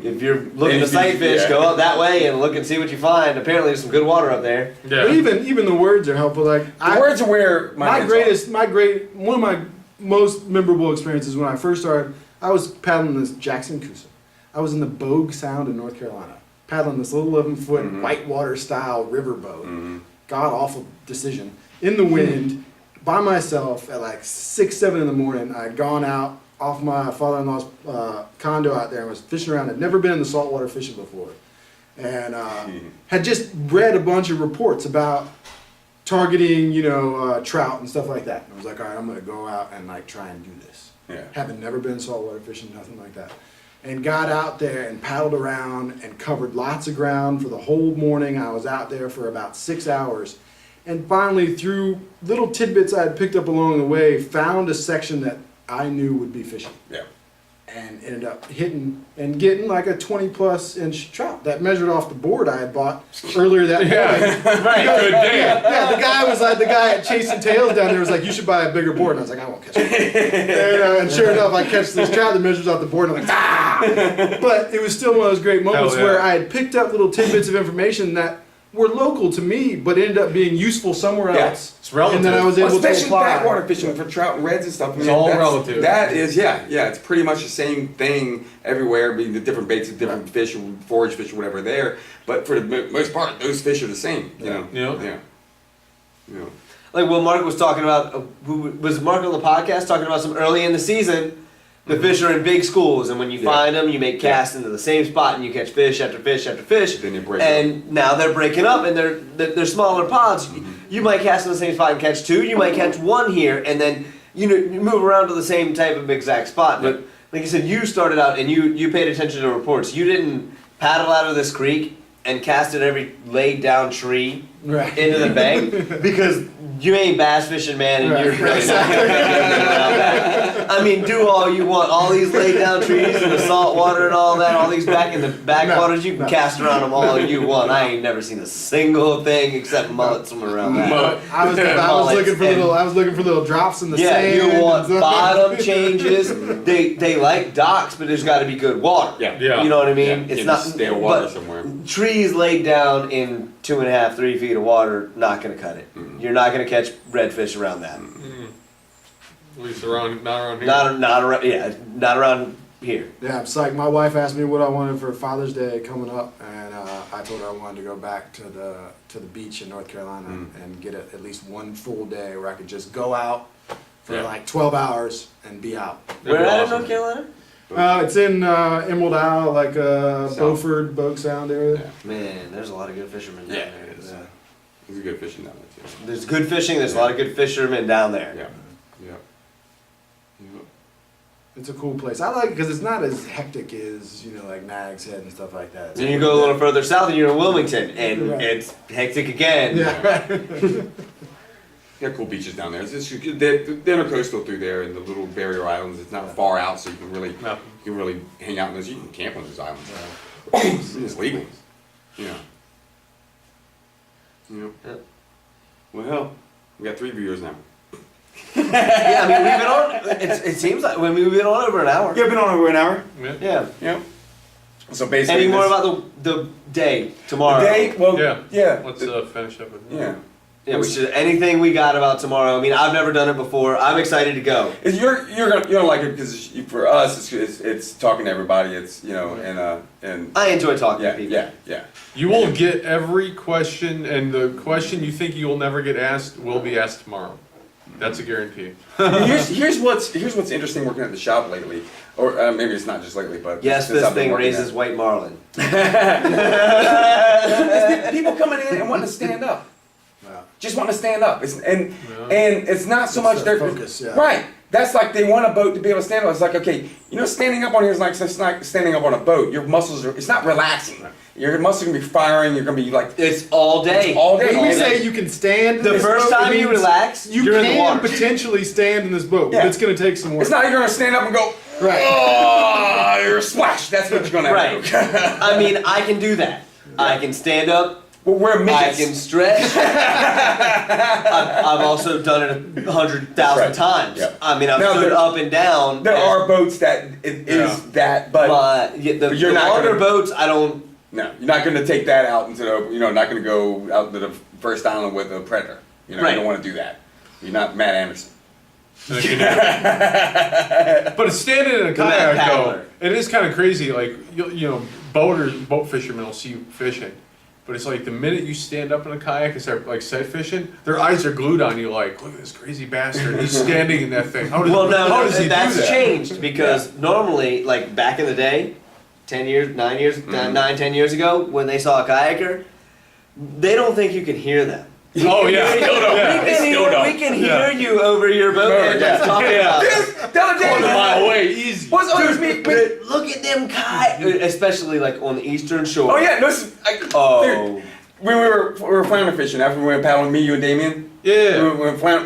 If you're looking to sight fish, go up that way and look and see what you find. Apparently, there's some good water up there. Yeah. But even the words are helpful. Like The words are where one of my most memorable experiences when I first started. I was paddling this Jackson Coosa. I was in the Bogue Sound in North Carolina, paddling this little 11-foot whitewater style river boat. God awful decision in the wind by myself at like 6, 7 in the morning. I'd gone out off my father-in-law's condo out there and was fishing around. I'd never been in the saltwater fishing before, and had just read a bunch of reports about targeting, trout and stuff like that. And I was like, all right, I'm gonna go out and like try and do this. Yeah. Having never been saltwater fishing, nothing like that. And got out there and paddled around and covered lots of ground for the whole morning. I was out there for about 6 hours. And finally, through little tidbits I had picked up along the way, found a section that I knew would be fishing. Yeah. and ended up hitting and getting like a 20+ inch trout that measured off the board I had bought earlier that morning. Right, good day. Yeah, the guy at Chasing Tails down there was like, you should buy a bigger board. And I was like, I won't catch it. And sure enough, I catch this trout that measures off the board and I'm like, ah! But it was still one of those great moments where I had picked up little tidbits of information that were local to me, but ended up being useful somewhere else. It's relative. And then I was able to especially apply. backwater fishing for trout and reds and stuff. I mean, It's all that's- relative. That is, yeah. It's pretty much the same thing everywhere. I mean, the different baits of different fish, or forage fish, or whatever there. But for the most part, those fish are the same. You know. Yeah. Yeah. Like when Mark was talking about, was Mark on the podcast talking about some early in the season? The fish are in big schools, and when you find them, you make casts into the same spot, and you catch fish after fish after fish. Then they break and now they're breaking up, and they're smaller pods. You might cast in the same spot and catch two. You might catch one here, and then you move around to the same type of exact spot. But like you said, you started out and you paid attention to reports. You didn't paddle out of this creek and cast at every laid down tree into the bank because you ain't bass fishing, man, and you're really not gonna get around that. I mean, do all you want. All these laid down trees and the salt water and all that, all these back in the backwaters, you can cast around them all you want. I ain't never seen a single thing except mullets swimming around that. I was looking for little drops in the sand. Yeah, you want bottom changes. They like docks, but there's got to be good water. Yeah. You know what I mean? Yeah, It's not stale water but somewhere. Trees laid down in 2.5, 3 feet of water, not gonna cut it. You're not gonna catch redfish around that. At least not around here. Not around here. Yeah, it's like my wife asked me what I wanted for Father's Day coming up, and I told her I wanted to go back to the beach in North Carolina and get at least one full day where I could just go out for like 12 hours and be out. Where at in North Carolina? It's in Emerald Isle, like Beaufort, Bogue Sound area. Yeah. Man, there's a lot of good fishermen down Yeah, there. it is. There's good fishing down there too. There's good fishing. There's a lot of good fishermen down there. Yeah. It's a cool place. I like it because it's not as hectic as, like Nag's Head and stuff like that. Then you go a little further south and you're in Wilmington, and Right. it's hectic again. Yeah. They have cool beaches down there. It's just, they're intercoastal through there, and the little barrier islands. It's not far out, so you can really hang out in those. You can camp on those islands. It's legal. Yeah. Well, we got 3 viewers now. Yeah, I mean, we've been on. It seems like we've been on over an hour. Yeah, been on over an hour. Yeah. Yeah. So basically, Any more about the day tomorrow? the day? Well, yeah. Let's finish up with Yeah. Yeah, we should. Anything we got about tomorrow? I mean, I've never done it before. I'm excited to go. You're gonna like it because for us it's talking to everybody. It's and I enjoy talking to people. yeah. You will get every question, and the question you think you will never get asked will be asked tomorrow. That's a guarantee. here's what's interesting working at the shop lately, or maybe it's not just lately, but Yes, since this I've been thing working raises at- white marlin. It's people coming in and wanting to stand up. Wow. Just want to stand up. And it's not so much their their focus, yeah. Right. That's like they want a boat to be able to stand up. It's like, okay, standing up on here is like it's like standing up on a boat. Your muscles are. It's not relaxing. Your muscles are gonna be firing. You're gonna be like. It's all day. It's all day. When we say you can stand in The this first boat, time it you means relax, you you're in the can water. potentially stand in this boat, Yeah. but it's going to take some work. It's not you're gonna stand up and go. Right. Oh, you're a splash. That's what you're gonna have Right. to do. I mean, I can do that. I can stand up. But we're I midgets. can stretch. I've also done it 100,000 Right. times. Yeah. I mean, I've Now, stood there- up and down. There are boats that it is that, but The you're not longer gonna- boats, I don't. no, you're not going to take that out into the, not going to go out to the first island with a predator. You Right. don't want to do that. You're not Matt Anderson. But it's standing in a The Mad kayak though. Paddler. It is kind of crazy. Like boat fishermen will see you fishing, but it's like the minute you stand up in a kayak and start like sight fishing, their eyes are glued on you. Like, look at this crazy bastard. He's standing in that thing. How does he do that's that? changed because normally, like back in the day, 10 years ago, when they saw a kayaker, they don't think you can hear them. Oh yeah. We can hear you over your boat and just talking about. The other day, Quarter mile away, easy. what's on me? But look at them kayak, especially like on the eastern shore. Oh yeah, no, dude, when we were flounder fishing after we went paddling, me, you, and Damien. Yeah.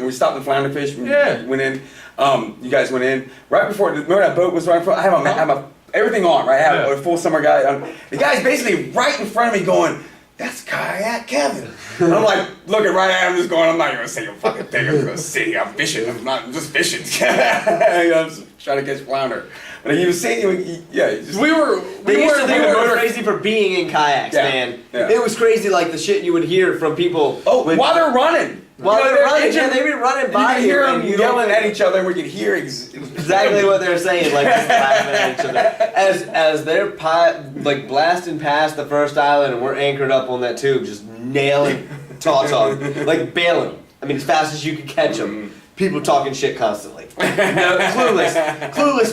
We stopped and flounder fish. We went in. You guys went in right before. Remember that boat was right in front. I have everything on, right? I have a full summer guy on. The guy's basically right in front of me going, "That's Kayak Kevin." And I'm like looking right at him, just going, "I'm not even gonna say a fucking thing. I'm just gonna sit here. I'm fishing. I'm just fishing. I'm just trying to catch flounder." But he was saying, We were crazy for being in kayaks, man. Yeah. It was crazy, like the shit you would hear from people. While they're running. While they're running, they'd be running by you here, hear and them you yelling at each other, and we could hear exactly what they're saying, like just laughing at each other. As they're like blasting past the first island, and we're anchored up on that tube, just nailing tautog, like bailing them. I mean, as fast as you can catch them. People talking shit constantly. Clueless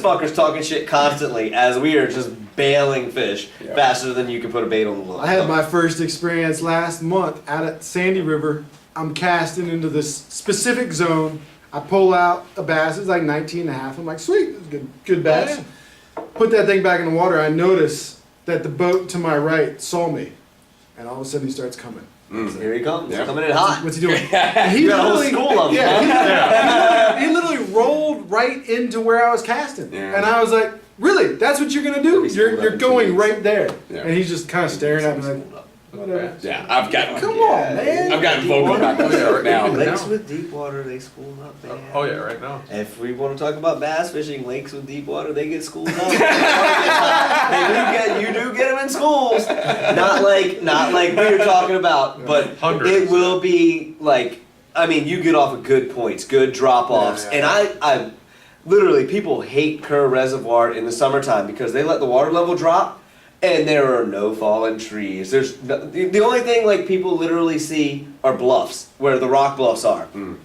fuckers talking shit constantly as we are just bailing fish faster than you can put a bait on the hook. I had my first experience last month out at Sandy River. I'm casting into this specific zone. I pull out a bass. It's like 19 and a half. I'm like, sweet, that's good bass. Put that thing back in the water. I notice that the boat to my right saw me. And all of a sudden he starts coming. Here he comes. Yeah. Coming in hot. What's he doing? You got a whole school of them. He literally rolled right into where I was casting. Yeah. And I was like, really? That's what you're going to do? He's You're going right there. Yeah. And he's just kind of staring at me like, whatever. Yeah, I've gotten. Come on, man. I've gotten vocal back there right now. Lakes with deep water, they school up, man. Oh yeah, right now. If we want to talk about bass fishing, lakes with deep water, they get schooled up. You do get them in schools. Not like we were talking about, but Hundreds. it will be like, I mean, you get off of good points, good drop-offs. Yeah, yeah. And I literally, people hate Kerr Reservoir in the summertime because they let the water level drop and there are no fallen trees. There's the only thing like people literally see are bluffs, where the rock bluffs are. Mm.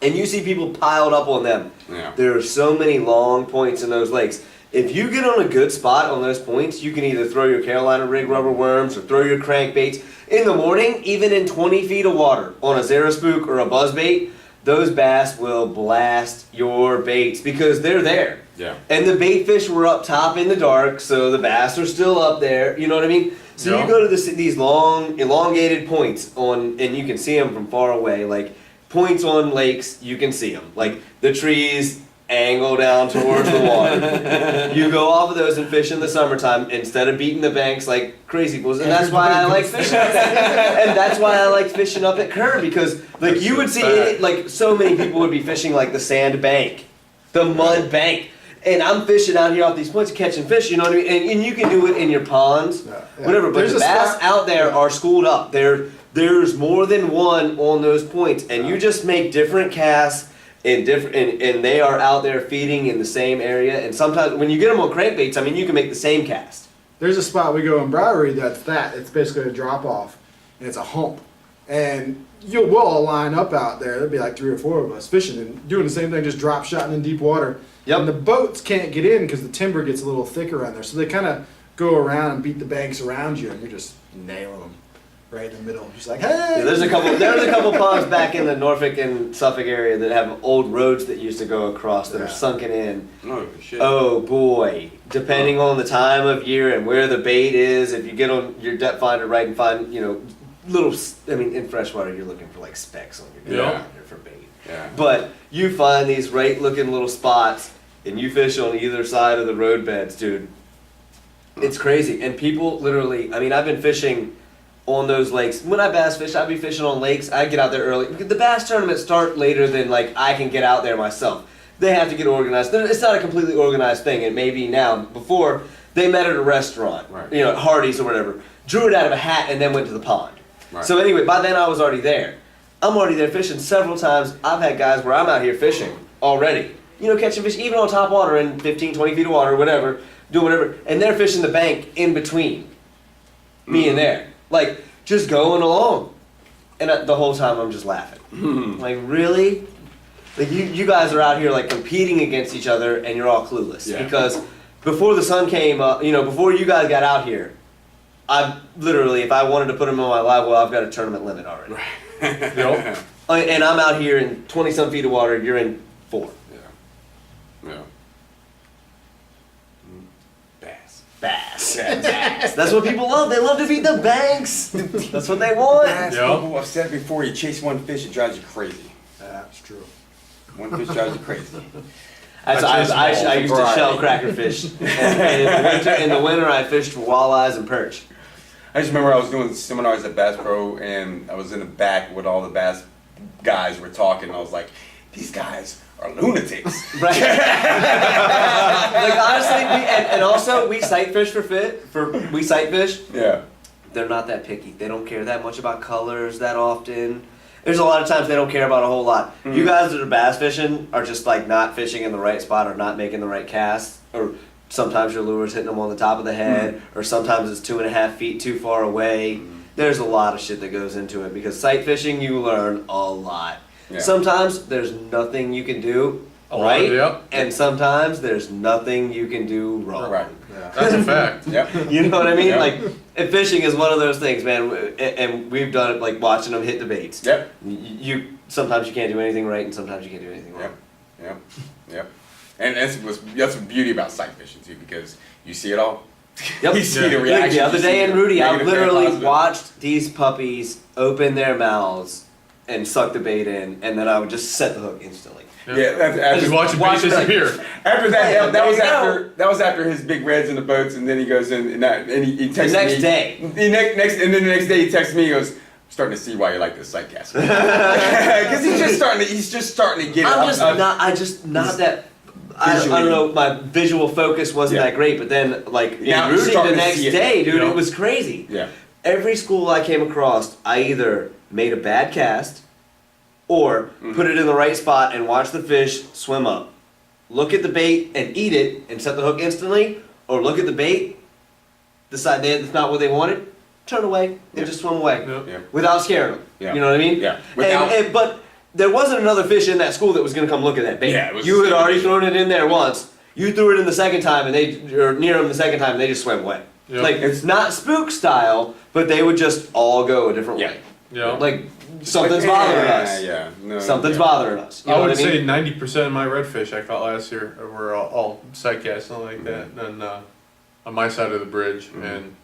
And you see people piled up on them. Yeah. There are so many long points in those lakes. If you get on a good spot on those points, you can either throw your Carolina rig rubber worms or throw your crankbaits. In the morning, even in 20 feet of water, on a Zara spook or a buzzbait, those bass will blast your baits because they're there. Yeah. And the bait fish were up top in the dark, so the bass are still up there. You know what I mean? So Yeah. you go to these long, elongated points on, and you can see them from far away. Like points on lakes, you can see them. Like the trees angle down towards the water. You go off of those and fish in the summertime instead of beating the banks like crazy fools. And that's why I like fishing. And that's why I like fishing up at Kerr, because like you would see it, like so many people would be fishing like the sand bank, the mud bank. And I'm fishing out here off these points catching fish, you know what I mean? And you can do it in your ponds, whatever, but There's the a bass spot- out there are schooled up. There's more than one on those points, and you just make different casts and they are out there feeding in the same area. And sometimes when you get them on crankbaits, I mean, you can make the same cast. There's a spot we go in Bowery it's basically a drop off, and it's a hump. And we'll all line up out there. There'll be like 3 or 4 of us fishing and doing the same thing, just drop shotting in deep water. Yep. And the boats can't get in because the timber gets a little thicker on there. So they kind of go around and beat the banks around you, and you're just nailing them right in the middle. Just like, hey! Yeah, there's a couple ponds back in the Norfolk and Suffolk area that have old roads that used to go across that are sunken in. Oh shit. Oh boy. Depending on the time of year and where the bait is, if you get on your depth finder right and find, little, in freshwater you're looking for like specks on your depth Yeah. finder for bait. Yeah. But you find these right looking little spots and you fish on either side of the road beds, dude. It's crazy. And people literally, I've been fishing on those lakes. When I bass fish, I'd be fishing on lakes. I get out there early. The bass tournaments start later than like I can get out there myself. They have to get organized. It's not a completely organized thing. It may be now. Before, they met at a restaurant, Right. at Hardee's or whatever. Drew it out of a hat and then went to the pond. Right. So anyway, by then I was already there. I'm already there fishing several times. I've had guys where I'm out here fishing already. Catching fish even on top water in 15, 20 feet of water, whatever, doing whatever. And they're fishing the bank in between me and there. Like, just going along. And the whole time I'm just laughing. Like, really? Like, you guys are out here, like, competing against each other and you're all clueless. Yeah. Because before the sun came up, before you guys got out here, I've literally, if I wanted to put them on my live well, I've got a tournament limit already. Yep. And I'm out here in 20-some feet of water, you're in 4. Yeah. Bass. That's what people love. They love to feed the banks. That's what they want. That's Yeah. I've said it before. You chase one fish, it drives you crazy. That's true. One fish drives you crazy. I used to shell cracker fish. And in the winter, I fished for walleyes and perch. I just remember I was doing seminars at Bass Pro, and I was in the back with all the bass guys were talking, and I was like, these guys are lunatics. Right. Like honestly, and also we sight fish we sight fish. Yeah. They're not that picky. They don't care that much about colors that often. There's a lot of times they don't care about a whole lot. Mm-hmm. You guys that are bass fishing are just like not fishing in the right spot or not making the right cast, or sometimes your lure's hitting them on the top of the head, or sometimes it's 2.5 feet too far away. There's a lot of shit that goes into it because sight fishing you learn a lot. Yeah. Sometimes there's nothing you can do right, and sometimes there's nothing you can do wrong. Right. Yeah, that's a fact. Yep. You know what I mean? Yep. Like, and fishing is one of those things, man. And we've done it, like watching them hit the baits. Yep. You sometimes you can't do anything right, and sometimes you can't do anything wrong. Yep. And that's the beauty about sight fishing too, because you see it all. Yep. You see the reaction. The other you day see in Rudy, I negative and literally positive. watched these puppies open their mouths and suck the bait in, and then I would just set the hook instantly. Yeah, Just watch the bait disappear. After that, Yeah, that was there you after that was after his big reds in the boats, and then he goes in and he texts The next me. day. And then the next day he texts me. He goes, "Starting to see why you like this sight cast." Because he's just starting to get it. I'm just not that. I don't know. My visual focus wasn't that great, but then like Now in you're Rudy starting the to next see it. day, dude, Yeah. it was crazy. Yeah. Every school I came across, I either made a bad cast or put it in the right spot and watch the fish swim up. Look at the bait and eat it and set the hook instantly, or look at the bait, decide that's not what they wanted, turn away and just swim away Yeah. without scaring them. Yeah. You know what I mean? Yeah. But there wasn't another fish in that school that was going to come look at that bait. Yeah, it was You had the same already fish. thrown it in there once. You threw it in the second time, and or near them the second time, and they just swam away. Yep. Like it's not spook style, but they would just all go a different way. Yeah. Like something's bothering us. Yeah. No, Something's yeah. bothering us. You I know would what I mean? say 90% of my redfish I caught last year were all sight casts, something like that, and on my side of the bridge, and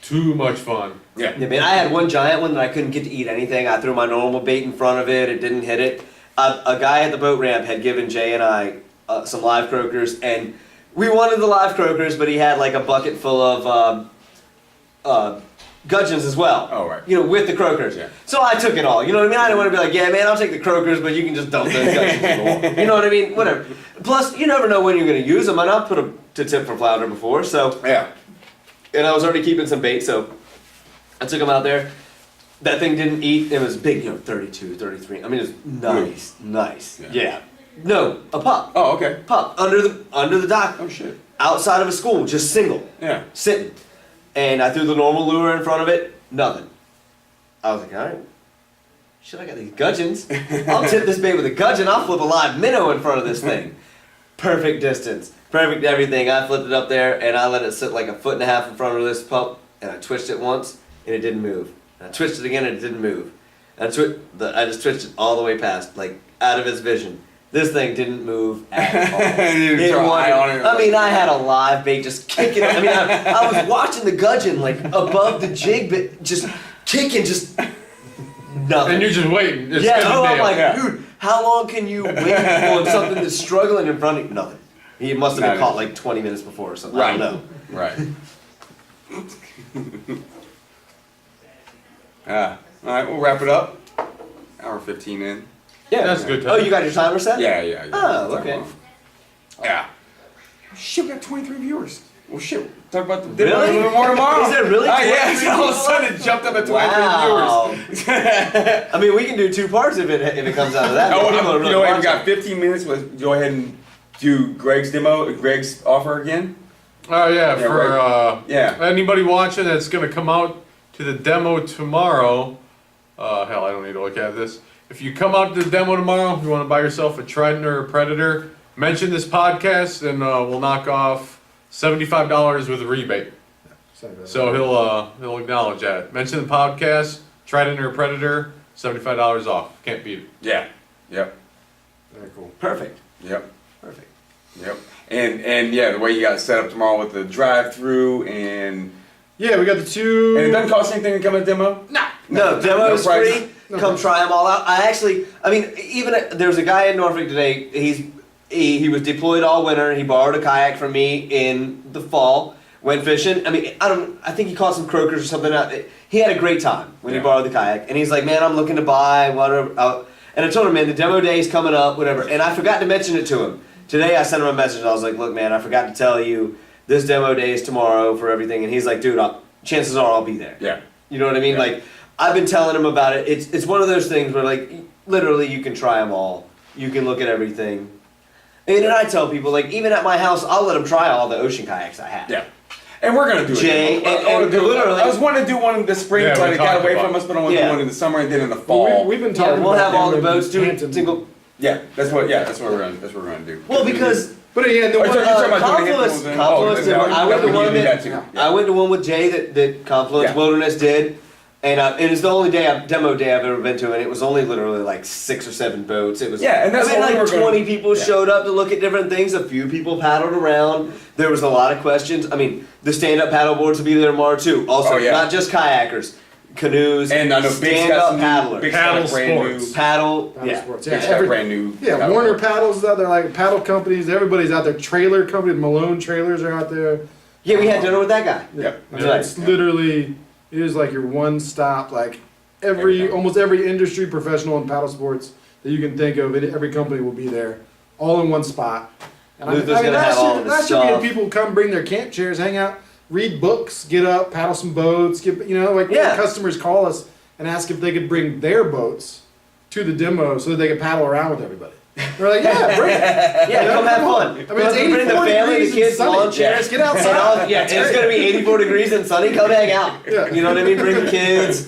too much fun. Yeah. Yeah, man. I had one giant one that I couldn't get to eat anything. I threw my normal bait in front of it. It didn't hit it. A guy at the boat ramp had given Jay and I some live croakers, and we wanted the live croakers, but he had like a bucket full of gudgeons as well. Oh, right. You know, with the croakers. Yeah. So I took it all. You know what I mean? I didn't want to be like, yeah, man, I'll take the croakers, but you can just dump those gudgeons in the water. You know what I mean? Whatever. Plus, you never know when you're going to use them. And I've put them to tip for flounder before, so. Yeah. And I was already keeping some bait, so I took them out there. That thing didn't eat. It was big, 32, 33. I mean, it was nice. Yeah. No, a pup. Oh, okay. Pup under the dock. Oh shit. Outside of a school, just single, Yeah. sitting. And I threw the normal lure in front of it. Nothing. I was like, all right. Shit, I got these gudgeons. I'll tip this bait with a gudgeon. I'll flip a live minnow in front of this thing. Perfect distance. Perfect everything. I flipped it up there and I let it sit like 1.5 foot in front of this pup. And I twitched it once and it didn't move. And I twitched it again and it didn't move. And I just twitched it all the way past, like out of its vision. This thing didn't move at all. I mean, I had a live bait just kicking. I mean, I was watching the gudgeon like above the jig, but just kicking, just nothing. And you're just waiting. It's Yeah, gonna I'm nail. like, dude, how long can you wait on something that's struggling in front of you? Nothing. He must have been caught like 20 minutes before or something. I don't know. Right. All right, we'll wrap it up. Hour 15 in. Yeah, That's a good time. Oh, you got your timer set? Yeah. Oh, okay. Yeah. Shit, we got 23 viewers. Well, shit. Talk about the Really? a little more tomorrow. Is there really Yeah, 23 all of a people? sudden it jumped up at 23 Wow. viewers. I mean, we can do 2 parts if it comes out of that. Oh, People are really you know what? We watching. got 15 minutes. Let's go ahead and do Greg's offer again. Oh yeah, Yeah, for Yeah. anybody watching that's gonna come out to the demo tomorrow. Hell, I don't need to look at this. If you come out to the demo tomorrow, you want to buy yourself a Trident or a Predator, mention this podcast, and we'll knock off $75 with a rebate. So he'll acknowledge that. Mention the podcast, Trident or a Predator, $75 off. Can't beat it. Yeah. Yep. Very cool. Perfect. Yep. Perfect. Yep. And yeah, the way you got it set up tomorrow with the drive-through and Yeah, we got the 2. it doesn't cost anything to come to demo. Nah. No, demo No is price? free. Come try them all out. There's a guy in Norfolk today. He was deployed all winter. He borrowed a kayak from me in the fall. Went fishing. I think he caught some croakers or something. He had a great time when he borrowed the kayak. And he's like, man, I'm looking to buy whatever. And I told him, man, the demo day is coming up, whatever. And I forgot to mention it to him. Today I sent him a message. And I was like, look, man, I forgot to tell you this demo day is tomorrow for everything. And he's like, dude, chances are I'll be there. Yeah. You know what I mean? Yeah. Like, I've been telling him about it. It's one of those things where, like, literally you can try them all. You can look at everything. And I tell people, like, even at my house, I'll let them try all the ocean kayaks I have. Yeah. And we're gonna do Jay, it. I was wanting to do one in the spring, Yeah, but we it got talked away about from us. But I want to do one in the summer and then in the fall. Well, we've been talking we'll about have all the them in boats do Hampton. single. Yeah, that's what we're gonna do. Well, because But yeah, the Oh, one, you're talking about doing the Confluence Hamptons and- Confluence did one. I went to we one need to do that too. Yeah. I went to one with Jay that Confluence Yeah. Wilderness did, and it's the only demo day I've ever been to, and it was only literally like 6 or 7 boats. It was Yeah, and that's what we like were gonna- 20 people yeah. showed up to look at different things. A few people paddled around. There was a lot of questions. The stand-up paddle boards will be there tomorrow too. Also, Oh, yeah. not just kayakers, canoes, And I know Big's got stand-up some paddlers, Big's Paddle got a brand sports. new. paddle. Paddle Yeah. sports. Big's Yeah, got a brand new. yeah, paddle Warner board. paddles out there, like paddle companies. Everybody's out there. Trailer companies, Malone trailers are out there. Yeah, we had dinner with that guy. Yep. Yeah. It's literally, it is like your one stop, like almost every industry professional in paddle sports that you can think of, every company will be there, all in one spot. And Luther's gonna have all of his last year we had stuff. people come bring their camp chairs, hang out, read books, get up, paddle some boats, we Yeah. had customers call us and ask if they could bring their boats to the demo so that they could paddle around with everybody. We're like, yeah, bring it. Yeah, come have come fun. on. I mean, it's Bring the 84 family, degrees the kids, and sunny. lawn chairs. Get outside. Yeah, and it's gonna be 84 degrees and sunny. Come hang out. Yeah. You know what I mean? Bring the kids.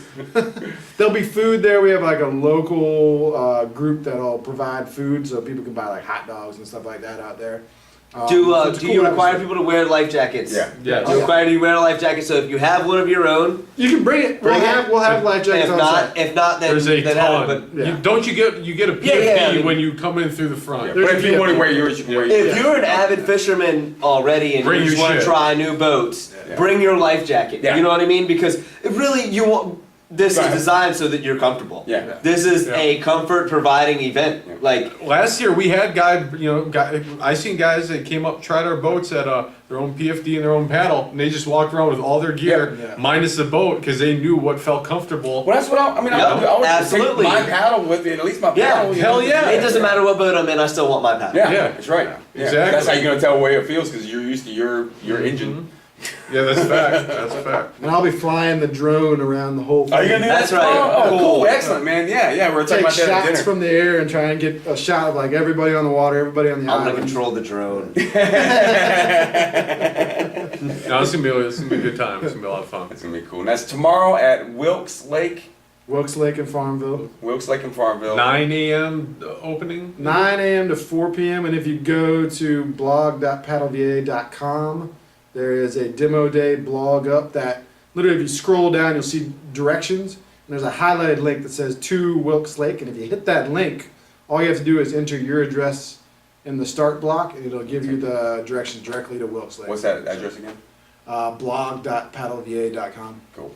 There'll be food there. We have like a local group that'll provide food so people can buy like hot dogs and stuff like that out there. Do so it's a do cool you require atmosphere. people to wear life jackets? Yeah. Yeah. Do you require you wear a life jacket? So if you have one of your own, You can bring it. Bring it. We'll have life jackets if on not, site. then There's a then have ton. it. Yeah. You get a PFD yeah. when you come in through the front. Yeah, There's but if a you want to PFD. wear yours, you can wear But yours. if you're an avid fisherman already and Bring you your just want to shit. try new boats, Yeah. bring your life jacket. Yeah. You know what I mean? Because it really you want. This Go is ahead. designed so that you're comfortable. Yeah. This is Yeah. a comfort providing event. Yeah. Like Last year we had I seen guys that came up, tried our boats at their own PFD and their own paddle, and they just walked around with all their gear, Yeah. minus the boat, because they knew what felt comfortable. Well, that's what I Yep, I would absolutely. take my paddle with it, at least my Yeah, paddle. you hell know? yeah. it doesn't matter what boat I'm in, I still want my paddle. Yeah, Yeah. that's right. Yeah. Exactly. That's how you're gonna tell where it feels because you're used to your engine. Yeah, that's a fact. That's a fact. And I'll be flying the drone around the whole Are you gonna do That's that? right. Oh, Cool. cool. Excellent, man. Yeah. We're talking Take about that at shots dinner. from the air and try and get a shot of like everybody on the water, everybody on the I'm gonna island. control the drone. No, it's gonna be a good time. It's gonna be a lot of fun. It's gonna be cool. And that's tomorrow at Wilkes Lake. Wilkes Lake in Farmville. Wilkes Lake in Farmville. 9 a.m. opening. 9 a.m. to 4 p.m. And if you go to blog.paddleva.com, there is a demo day blog up that literally if you scroll down, you'll see directions. And there's a highlighted link that says to Wilkes Lake. And if you hit that link, all you have to do is enter your address in the start block and it'll give you the directions directly to Wilkes Lake. What's that address again? Blog.paddleva.com. Cool.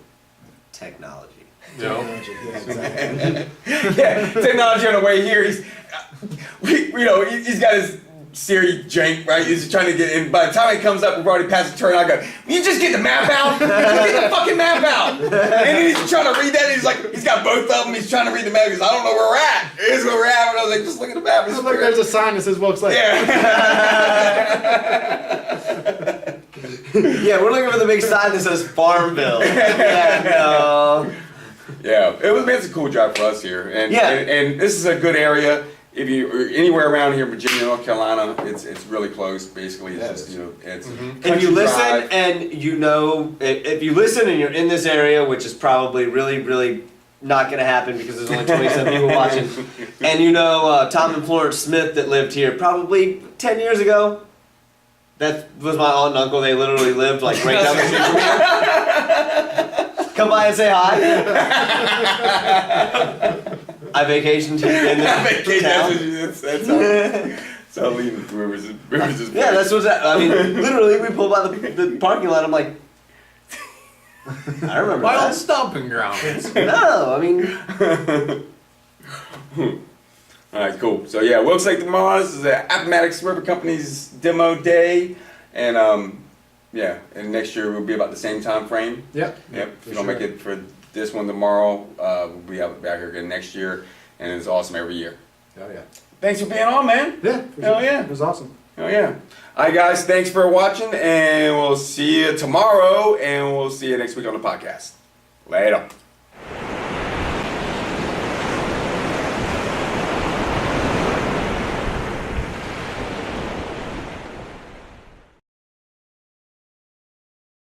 Technology. You know? Yeah, exactly. Yeah, technology on the way here. He's got his Siri jank, right? He's trying to get in. By the time it comes up, we've already passed the turn. I go, you just get the map out. Just get the fucking map out. And then he's trying to read that. And he's like, he's got both of them. He's trying to read the map. He goes, I don't know where we're at. Here's where we're at. And I was like, just look at the map. It's Look, there's a sign that says Wilkes Lake. yeah. Yeah, we're looking for the big sign that says Farmville. Yeah, no. Yeah, it's a cool drive for us here, and Yeah. and this is a good area. If you're anywhere around here, Virginia, North Carolina, it's really close. Basically, it's Yeah, just it's. If you listen drive. and you know, if you listen and you're in this area, which is probably really, really not going to happen because there's only 27 people watching, and you know Tom and Florence Smith that lived here probably 10 years ago. That was my aunt and uncle. They literally lived like right down the street from here. Come by and say hi. I vacationed in this town. That's how leaving Rivers is. Yeah, that's what's that. I mean, literally, we pulled by the parking lot. I'm like, I remember My old that. stomping grounds. No, I mean, All right, cool. So yeah, looks like tomorrow this is the Appomattox River Company's demo day, and yeah, and next year will be about the same time frame. Yep. Yep. If For you don't sure. make it for this one tomorrow, we'll be out back here again next year, and it's awesome every year. Oh yeah. Thanks for being on, man. Yeah. For Hell sure. yeah. It was awesome. Oh yeah. All right, guys. Thanks for watching, and we'll see you tomorrow, and we'll see you next week on the podcast. Later.